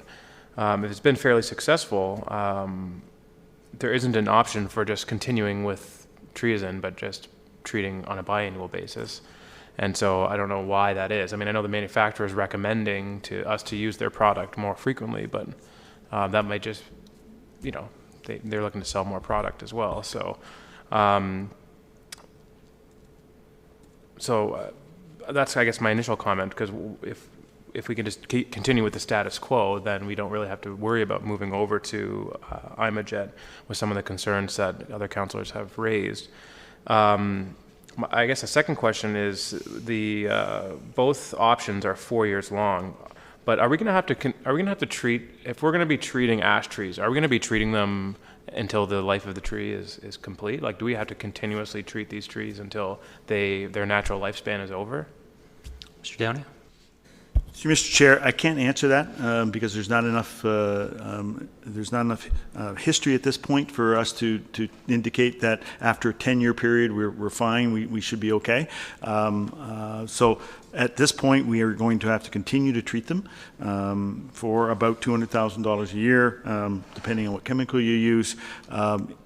if it's been fairly successful, there isn't an option for just continuing with triazine, but just treating on a biannual basis. And so I don't know why that is. I mean, I know the manufacturer is recommending to us to use their product more frequently, but that might just, they're looking to sell more product as well. So, that's, I guess, my initial comment, because if we can just continue with the status quo, then we don't really have to worry about moving over to Imajet with some of the concerns that other councillors have raised. I guess the second question is both options are 4 years long. But are we going to have to treat, if we're going to be treating ash trees, are we going to be treating them until the life of the tree is complete? Like, do we have to continuously treat these trees until their natural lifespan is over? Mr. Downey? So, Mr. Chair, I can't answer that because there's not enough history at this point for us to indicate that after a 10-year period we're fine, we should be okay. So at this point we are going to have to continue to treat them for about $200,000 a year, depending on what chemical you use,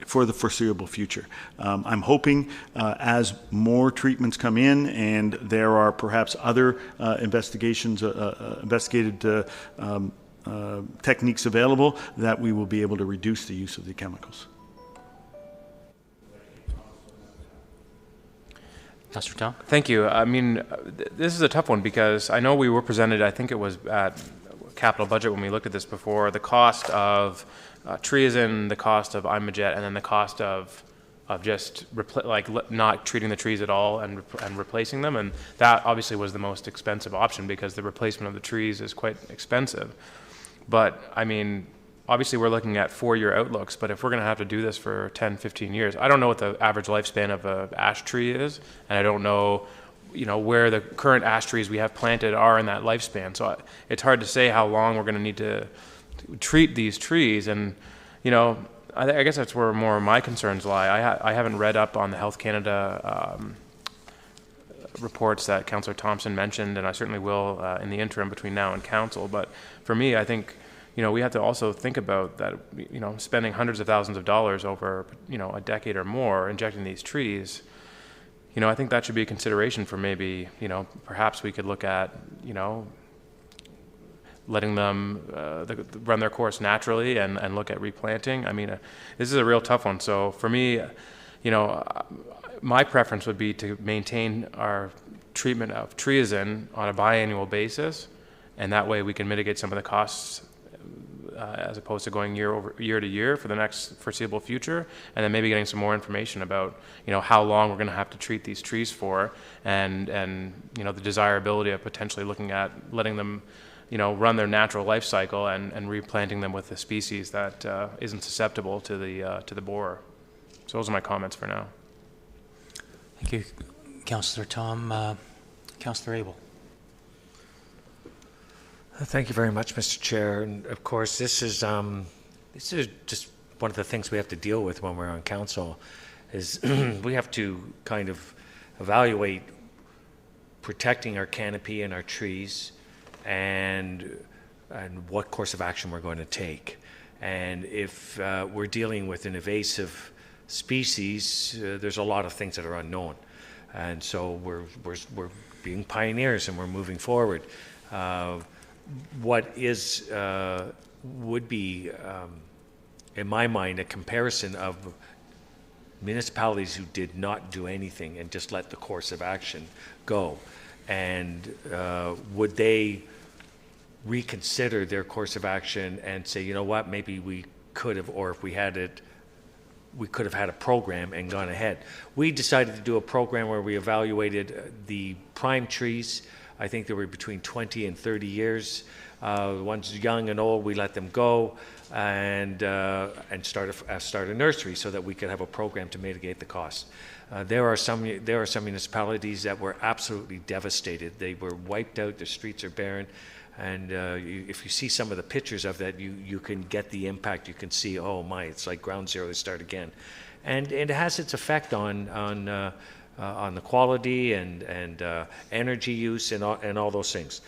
for the foreseeable future. I'm hoping as more treatments come in and there are perhaps other investigated techniques available, that we will be able to reduce the use of the chemicals. Councillor Tom? Thank you. I mean, this is a tough one because I know we were presented, I think it was at capital budget when we looked at this before, the cost of treason, the cost of Imajet, and then the cost of just not treating the trees at all and replacing them. And that obviously was the most expensive option because the replacement of the trees is quite expensive. But I mean, obviously we're looking at 4-year outlooks, but if we're going to have to do this for 10, 15 years, I don't know what the average lifespan of an ash tree is, and I don't know, where the current ash trees we have planted are in that lifespan. So it's hard to say how long we're going to need to treat these trees. And, I guess that's where more of my concerns lie. I haven't read up on the Health Canada reports that Councillor Thompson mentioned, and I certainly will in the interim between now and council. But for me, I think, we have to also think about that, spending hundreds of thousands of dollars over, a decade or more injecting these trees. I think that should be a consideration for maybe, perhaps we could look at, letting them run their course naturally and look at replanting. I mean, this is a real tough one. So for me, my preference would be to maintain our treatment of treason on a biannual basis, and that way we can mitigate some of the costs as opposed to going year to year for the next foreseeable future, and then maybe getting some more information about how long we're going to have to treat these trees for, and the desirability of potentially looking at letting them run their natural life cycle and replanting them with a species that isn't susceptible to the borer. So those are my comments for now. Thank you, Councillor Tom. Councillor Abel. Thank you very much, Mr. Chair. And of course, this is just one of the things we have to deal with when we're on council, is we have to kind of evaluate protecting our canopy and our trees, and what course of action we're going to take. And if we're dealing with an invasive species, there's a lot of things that are unknown, and so we're being pioneers and we're moving forward. What would be, in my mind, a comparison of municipalities who did not do anything and just let the course of action go, and would they reconsider their course of action and say, you know what, maybe we could have, or if we had it, we could have had a program and gone ahead. We decided to do a program where we evaluated the prime trees. I think they were between 20 and 30 years. The ones young and old, we let them go and start a nursery so that we could have a program to mitigate the cost. There are some municipalities that were absolutely devastated. They were wiped out. The streets are barren. And if you see some of the pictures of that, you can get the impact. You can see, oh my, it's like ground zero to start again. And it has its effect on the quality and energy use and all those things.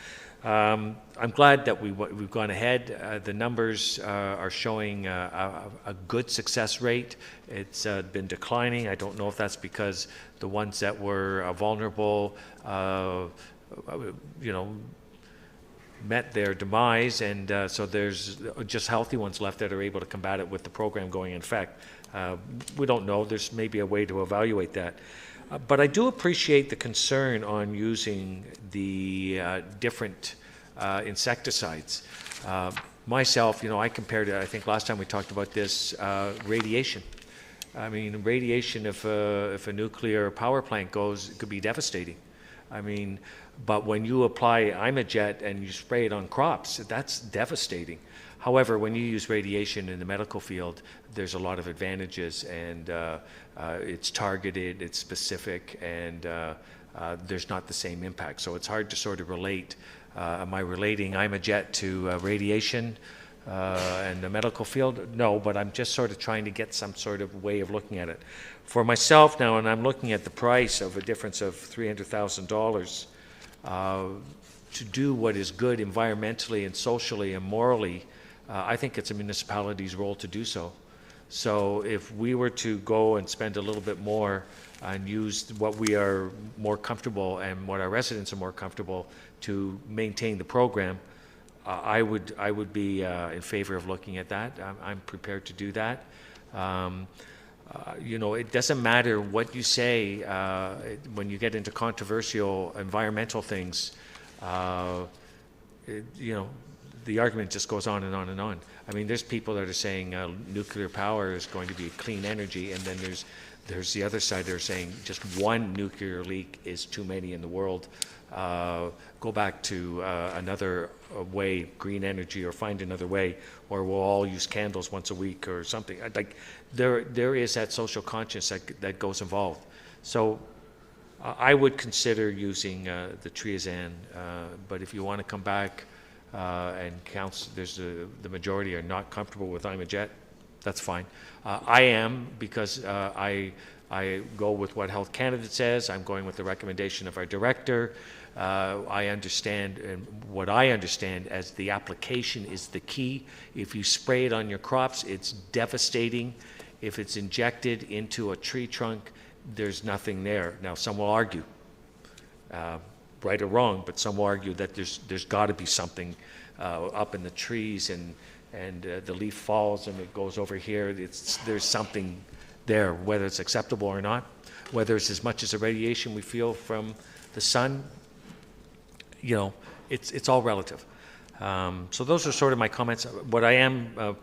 I'm glad that we've gone ahead. The numbers are showing a good success rate. It's been declining. I don't know if that's because the ones that were vulnerable, met their demise, and so there's just healthy ones left that are able to combat it with the program going in effect. We don't know. There's maybe a way to evaluate that. But I do appreciate the concern on using the different insecticides. Myself, I compared it, I think last time we talked about this, radiation. I mean, radiation, if a nuclear power plant goes, it could be devastating. I mean, but when you apply Imajet and you spray it on crops, that's devastating. However, when you use radiation in the medical field, there's a lot of advantages, and it's targeted, it's specific, and there's not the same impact. So it's hard to sort of relate. Am I relating Imajet to radiation and the medical field? No, but I'm just sort of trying to get some sort of way of looking at it. For myself now, and I'm looking at the price of a difference of $300,000, to do what is good environmentally and socially and morally, I think it's a municipality's role to do so. So if we were to go and spend a little bit more and use what we are more comfortable and what our residents are more comfortable to maintain the program, I would be in favor of looking at that. I'm prepared to do that. You know, it doesn't matter what you say when you get into controversial environmental things. You know, the argument just goes on and on and on. I mean, there's people that are saying nuclear power is going to be clean energy, and then there's the other side that are saying just one nuclear leak is too many in the world. Go back to another way, green energy, or find another way, or we'll all use candles once a week or something. Like there is that social conscience that goes involved. So I would consider using the Triazan, but if you want to come back and the majority are not comfortable with Imajet, that's fine. I am, because I go with what Health Canada says. I'm going with the recommendation of our director. I understand, and what I understand as the application is the key. If you spray it on your crops, it's devastating. If it's injected into a tree trunk, there's nothing there. Now, some will argue, right or wrong, but some will argue that there's got to be something up in the trees, and the leaf falls and it goes over here. There's something there, whether it's acceptable or not, whether it's as much as the radiation we feel from the sun. You know, it's all relative. So those are sort of my comments. What I am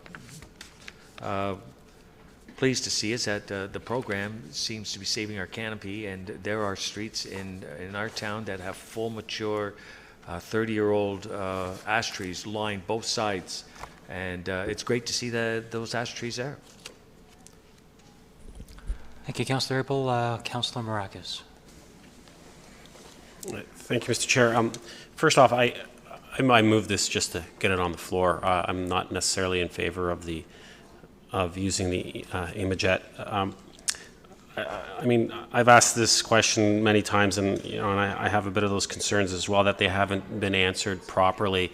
pleased to see is that the program seems to be saving our canopy, and there are streets in our town that have full, mature, 30-year-old ash trees line both sides, and it's great to see those ash trees there. Thank you, Councillor Abel. Councillor Maracas. Thank you, Mr. Chair. First off, I move this just to get it on the floor. I'm not necessarily in favor of using the Imajet. I mean, I've asked this question many times, and I have a bit of those concerns as well that they haven't been answered properly.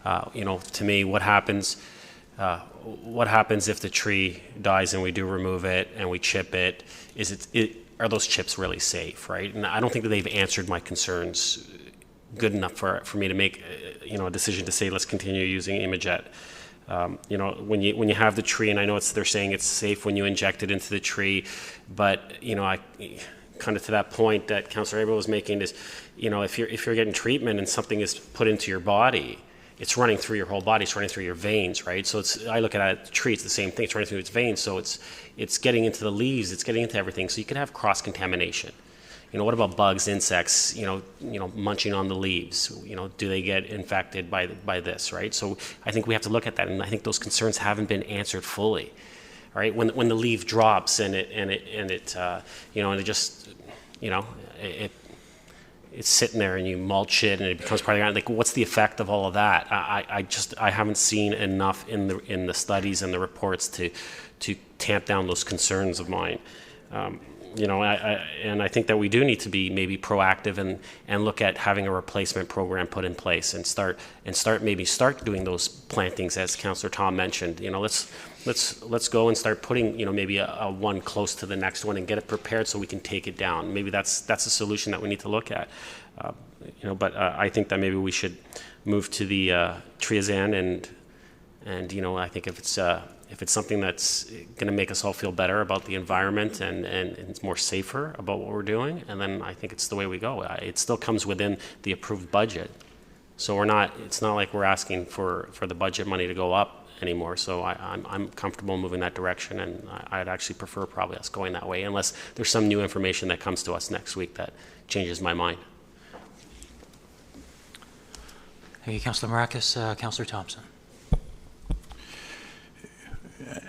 To me, what happens if the tree dies and we do remove it and we chip it? Are those chips really safe, right? And I don't think that they've answered my concerns good enough for me to make a decision to say let's continue using Imajet. When you have the tree, and I know they're saying it's safe when you inject it into the tree, but I kind of to that point that Councillor Abel was making is, if you're getting treatment and something is put into your body, it's running through your whole body, it's running through your veins, right? So I look at the tree, it's the same thing, it's running through its veins, so it's getting into the leaves, it's getting into everything, so you could have cross-contamination. What about bugs, insects, munching on the leaves? Do they get infected by this, right? So I think we have to look at that, and I think those concerns haven't been answered fully, all right? When the leaf drops and it's sitting there and you mulch it and it becomes part of the ground, like what's the effect of all of that? I haven't seen enough in the studies and the reports to tamp down those concerns of mine. And I think that we do need to be maybe proactive and look at having a replacement program put in place and start doing those plantings as Councillor Tom mentioned. Let's go and start putting maybe a one close to the next one and get it prepared so we can take it down. Maybe that's a solution that we need to look at. But I think that maybe we should move to the Triazan and I think if it's something that's going to make us all feel better about the environment and it's more safer about what we're doing, and then I think it's the way we go. It still comes within the approved budget. So it's not like we're asking for the budget money to go up anymore. So I'm comfortable moving that direction, and I'd actually prefer probably us going that way, unless there's some new information that comes to us next week that changes my mind. Okay, Councillor Maracus, Councillor Thompson.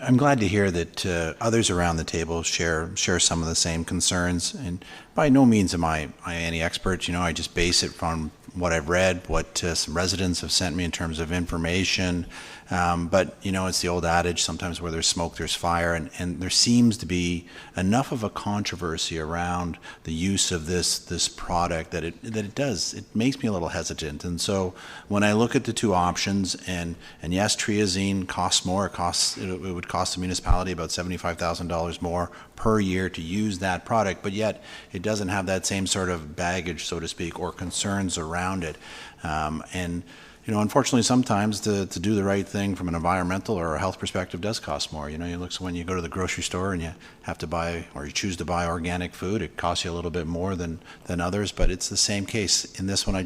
I'm glad to hear that others around the table share some of the same concerns. And by no means am I any expert. You know, I just base it from what I've read, what some residents have sent me in terms of information. But, you know, it's the old adage, sometimes where there's smoke, there's fire. And there seems to be enough of a controversy around the use of this product that it makes me a little hesitant. And so when I look at the two options, and yes, triazine costs more. It would cost the municipality about $75,000 more per year to use that product, but yet it doesn't have that same sort of baggage, so to speak, or concerns around it. And you know, unfortunately, sometimes to do the right thing from an environmental or a health perspective does cost more. You know, you look when you go to the grocery store and you have to buy, or you choose to buy organic food, it costs you a little bit more than others. But it's the same case in this one.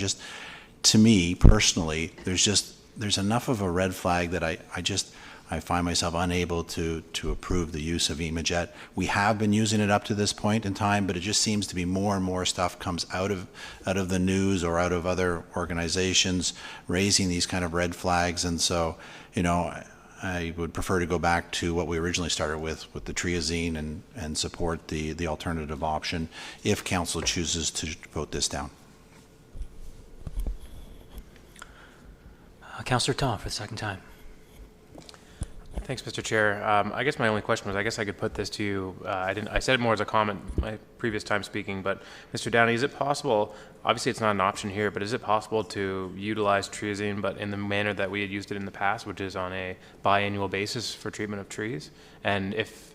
To me personally, there's enough of a red flag that I find myself unable to approve the use of Imajet. We have been using it up to this point in time, but it just seems to be more and more stuff comes out of the news or out of other organizations raising these kind of red flags. And so, you know, I would prefer to go back to what we originally started with the triazine and support the alternative option if council chooses to vote this down. Councillor Tom for the second time. Thanks, Mr. Chair. I guess my only question was, I guess I could put this to you. I said it more as a comment my previous time speaking, but Mr. Downey, is it possible, obviously it's not an option here, but is it possible to utilize triazine, but in the manner that we had used it in the past, which is on a biannual basis for treatment of trees? And if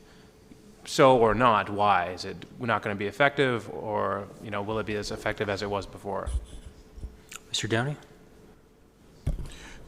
so or not, why? Is it not going to be effective, or, you know, will it be as effective as it was before? Mr. Downey?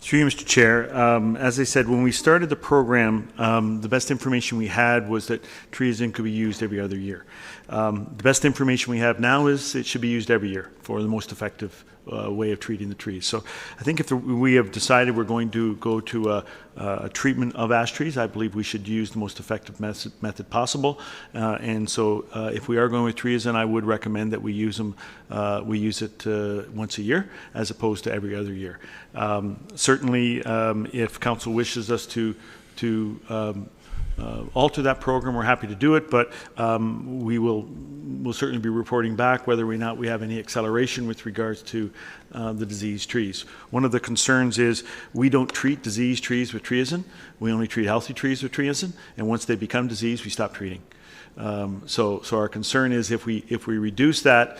Through you, Mr. Chair, as I said, when we started the program, the best information we had was that triazine could be used every other year. The best information we have now is it should be used every year for the most effective way of treating the trees. So I think if we have decided we're going to go to a treatment of ash trees, I believe we should use the most effective method possible. And so if we are going with triazine, I would recommend that we use it once a year as opposed to every other year. Certainly, if council wishes us to alter that program, we're happy to do it, but we'll certainly be reporting back whether or not we have any acceleration with regards to the diseased trees. One of the concerns is we don't treat diseased trees with triazine. We only treat healthy trees with triazine, and once they become diseased, we stop treating. So our concern is if we reduce that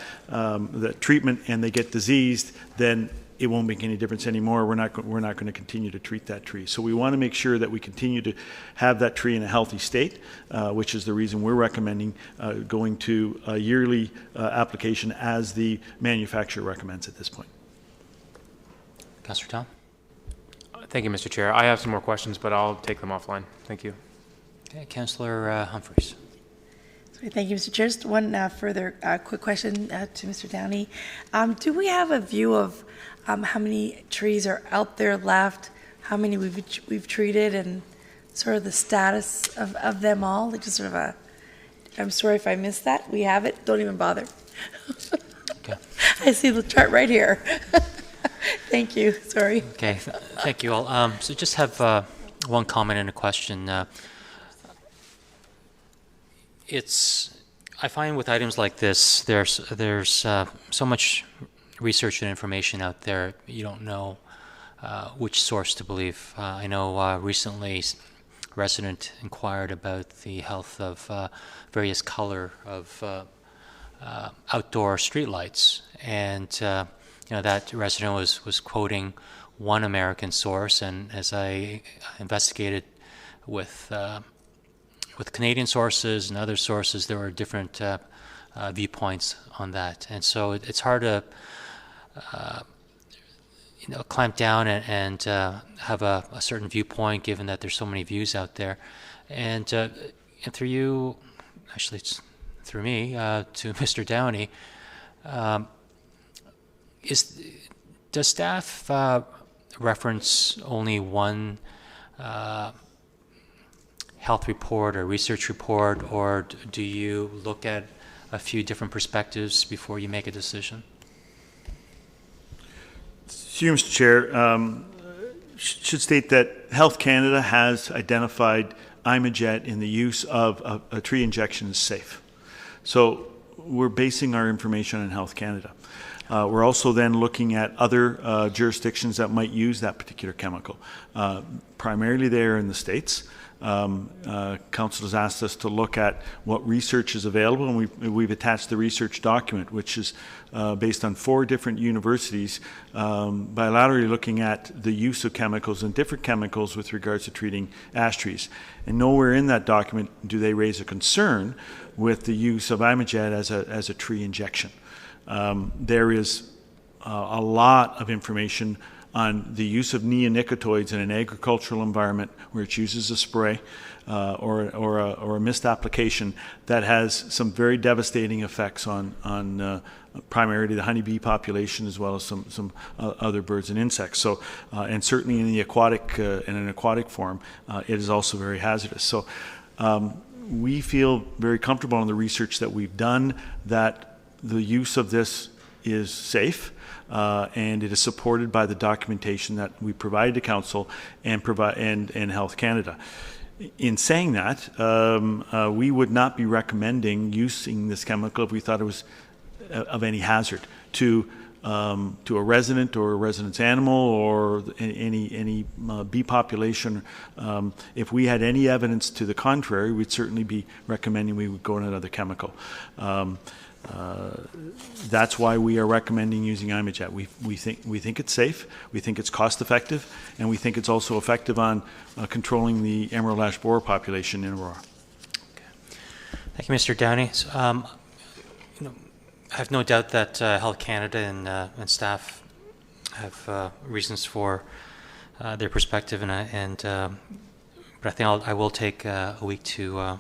treatment and they get diseased, then it won't make any difference anymore. We're not going to continue to treat that tree. So we want to make sure that we continue to have that tree in a healthy state, which is the reason we're recommending going to a yearly application as the manufacturer recommends at this point. Councillor Tom? Thank you, Mr. Chair. I have some more questions, but I'll take them offline. Thank you. Okay, Councillor Humphreys. Thank you, Mr. Chair. Just one further quick question to Mr. Downey. Do we have a view of how many trees are out there left, how many we've treated, and sort of the status of them all? Like just sort of I'm sorry if I missed that. We have it. Don't even bother. Okay. I see the chart right here. Thank you. Sorry. Okay. Thank you all. So just have one comment and a question. I find with items like this, there's so much research and information out there, you don't know which source to believe. I know recently a resident inquired about the health of various color of outdoor streetlights, and you know, that resident was quoting one American source, and as I investigated with Canadian sources and other sources, there were different viewpoints on that, and so it's hard to clamp down and have a certain viewpoint, given that there's so many views out there. And through you, actually it's through me, to Mr. Downey, does staff reference only one health report or research report, or do you look at a few different perspectives before you make a decision? Through you, Mr. Chair, should state that Health Canada has identified Imajet in the use of a tree injection as safe. So we're basing our information on Health Canada. We're also then looking at other jurisdictions that might use that particular chemical. Primarily there in the States. Council has asked us to look at what research is available, and we've attached the research document, which is based on 4 different universities, bilaterally looking at the use of chemicals and different chemicals with regards to treating ash trees. And nowhere in that document do they raise a concern with the use of Imajet as a tree injection. There is a lot of information on the use of neonicotinoids in an agricultural environment where it's used as a spray or a mist application that has some very devastating effects on primarily the honeybee population as well as some other birds and insects. So, and certainly in the aquatic in an aquatic form, it is also very hazardous. So, we feel very comfortable in the research that we've done that the use of this is safe. And it is supported by the documentation that we provided to Council and Health Canada. In saying that, we would not be recommending using this chemical if we thought it was of any hazard to a resident or a resident's animal or any bee population. If we had any evidence to the contrary, we'd certainly be recommending we would go on another chemical. That's why we are recommending using Imajet. We think it's safe, we think it's cost effective, and we think it's also effective on controlling the emerald ash borer population in Aurora. Okay. Thank you, Mr. Downey. So, I have no doubt that Health Canada and staff have reasons for their perspective, but I think I will take a week to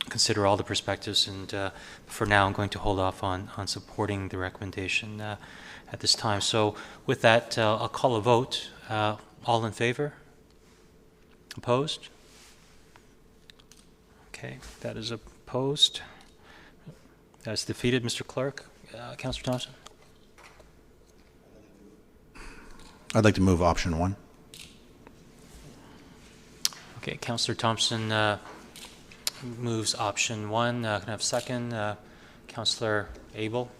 consider all the perspectives, and for now I'm going to hold off on supporting the recommendation at this time. So with that, I'll call a vote. All in favor? Opposed? Okay, that is opposed. That's defeated. Mr. Clerk, Councillor Thompson. I'd like to move option 1. Okay, Councillor Thompson moves option 1. Can I have a second? Councillor Abel.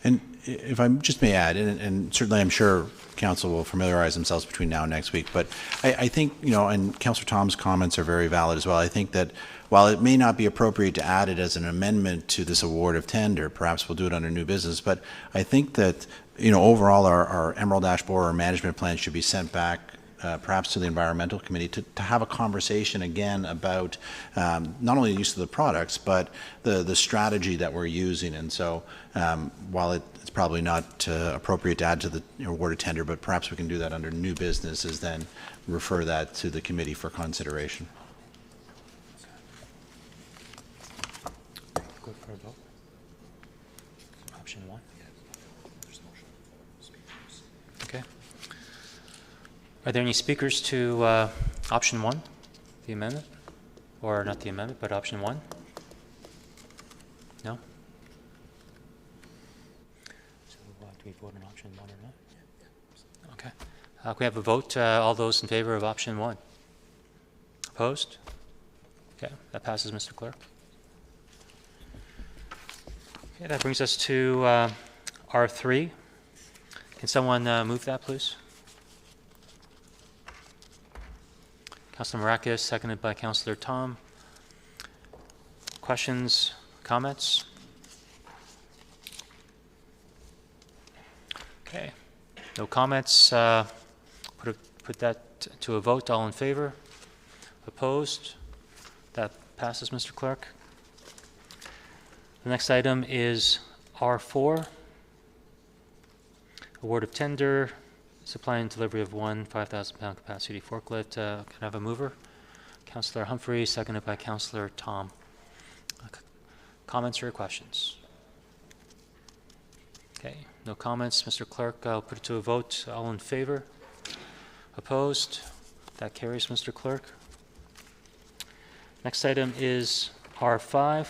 And if I just may add, and certainly I'm sure Council will familiarize themselves between now and next week, but I think, and Councillor Tom's comments are very valid as well. I think that while it may not be appropriate to add it as an amendment to this award of tender, perhaps we'll do it under new business, but I think that, overall our emerald ash borer management plan should be sent back perhaps to the Environmental Committee to have a conversation again about not only the use of the products, but the strategy that we're using. And so while it's probably not appropriate to add to the awarded tender, but perhaps we can do that under new business, is then refer that to the committee for consideration. Go for a vote. Option 1. Okay. Are there any speakers to option 1, the amendment? Or not the amendment, but option 1? No? So do we vote on option 1 or not? Okay. Can we have a vote? All those in favor of option 1? Opposed? Okay, that passes, Mr. Clerk. Okay, that brings us to R3. Can someone move that, please? Councillor Marakis, seconded by Councillor Tom. Questions, comments? Okay, no comments. Put that to a vote. All in favor? Opposed? That passes, Mr. Clerk. The next item is R4. Award of tender, supply and delivery of one 5,000-pound capacity forklift. Can I have a mover? Councillor Humphrey, seconded by Councillor Tom. Comments or questions? Okay, no comments. Mr. Clerk, I'll put it to a vote. All in favor? Opposed? That carries, Mr. Clerk. Next item is R5.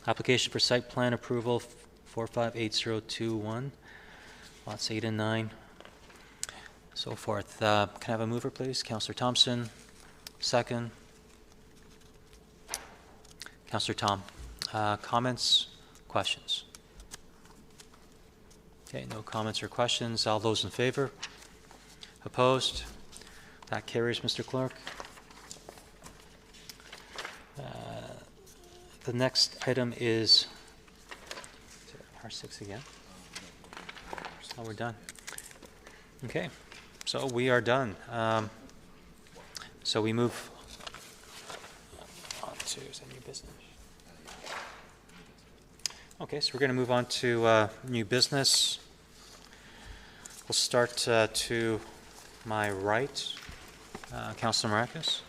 Application for site plan approval 458021. Lots 8 and 9, so forth. Can I have a mover, please? Councillor Thompson, second. Councillor Tom, comments, questions? Okay, no comments or questions. All those in favor? Opposed? That carries, Mr. Clerk. The next item is R6 again. Oh, we're done. Okay, so we are done. So we move on to, is that new business? Okay, so we're going to move on to new business. We'll start to my right, Councilor Marcus.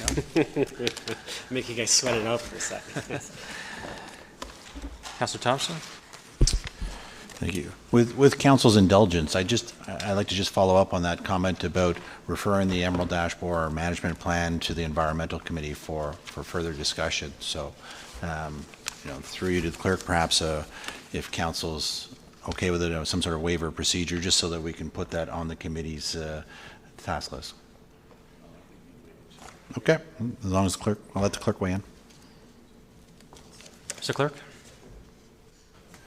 No? Make you guys sweat it out for a second. Councilor Thompson? Thank you. With council's indulgence, I'd like to just follow up on that comment about referring the Emerald Ash Borer Management Plan to the Environmental Committee for further discussion. So, through you to the clerk, perhaps if council's okay with it, some sort of waiver procedure, just so that we can put that on the committee's task list. Okay, as long as the clerk, I'll let the clerk weigh in. Mr. Clerk?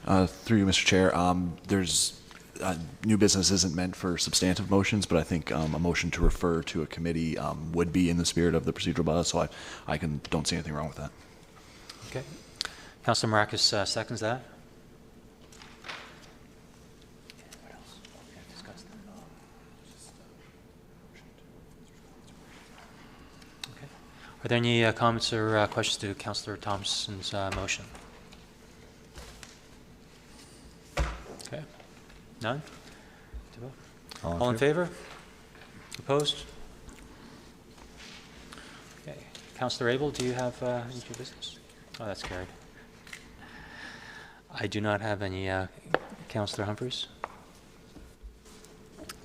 Through you, Mr. Chair, there's new business isn't meant for substantive motions, but I think a motion to refer to a committee would be in the spirit of the procedural bylaws, so I don't see anything wrong with that. Okay. Councilor Marcus seconds that. Okay. Are there any comments or questions to Councilor Thompson's motion? Okay. None? All in favor? Opposed? Okay. Councilor Abel, do you have any new business? Oh, that's carried. I do not have any. Councilor Humphreys?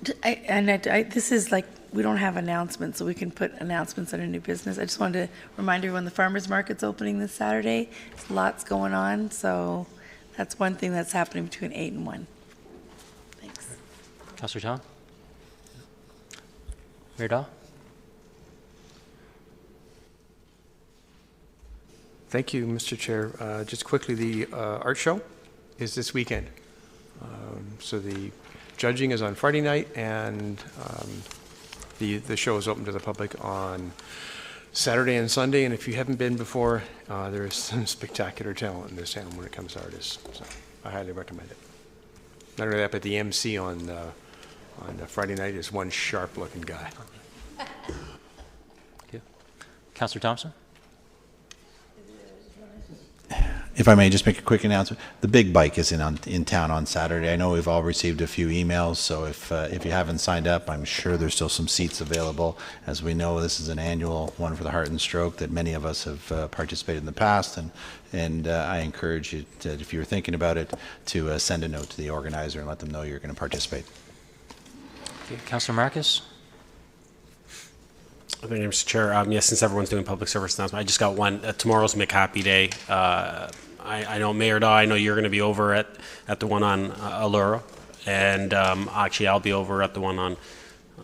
This is like, we don't have announcements, so we can put announcements under new business. I just wanted to remind everyone the farmers market's opening this Saturday. There's lots going on, so that's one thing that's happening between 8 and 1. Thanks. Councilor John? Mayor Dahl? Thank you, Mr. Chair. Just quickly, the art show is this weekend. So the judging is on Friday night, and the show is open to the public on Saturday and Sunday. And if you haven't been before, there is some spectacular talent in this town when it comes to artists. So I highly recommend it. Not only that, but the MC on Friday night is one sharp-looking guy. Thank you. Councilor Thompson? If I may just make a quick announcement, the Big Bike is in town on Saturday. I know we've all received a few emails, so if you haven't signed up, I'm sure there's still some seats available. As we know, this is an annual one for the Heart and Stroke that many of us have participated in the past, and I encourage you, if you're thinking about it, to send a note to the organizer and let them know you're going to participate. Okay. Councilor Marcus? Thank you, Mr. Chair. Yes, since everyone's doing public service announcement, I just got one. Tomorrow's McHappy Day. I know Mayor Daw, I know you're going to be over at the one on Allura, and actually I'll be over at the one on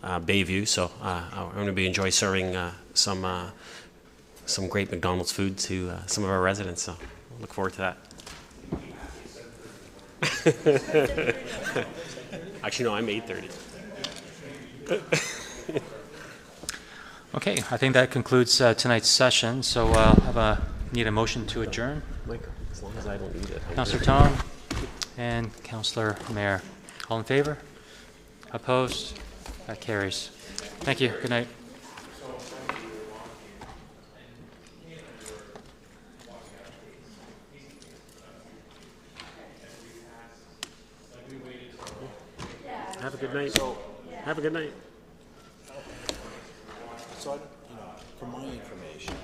Bayview, so I'm going to be enjoy serving some great McDonald's food to some of our residents, so I look forward to that. Actually, no, I'm 8:30. Okay, I think that concludes tonight's session, so need a motion to adjourn. Mike, as long as I don't need it. Councilor Tom and Councilor Mayor. All in favor? Opposed? That carries. Thank you. Good night. Have a good night. Have a good night. So, for my information,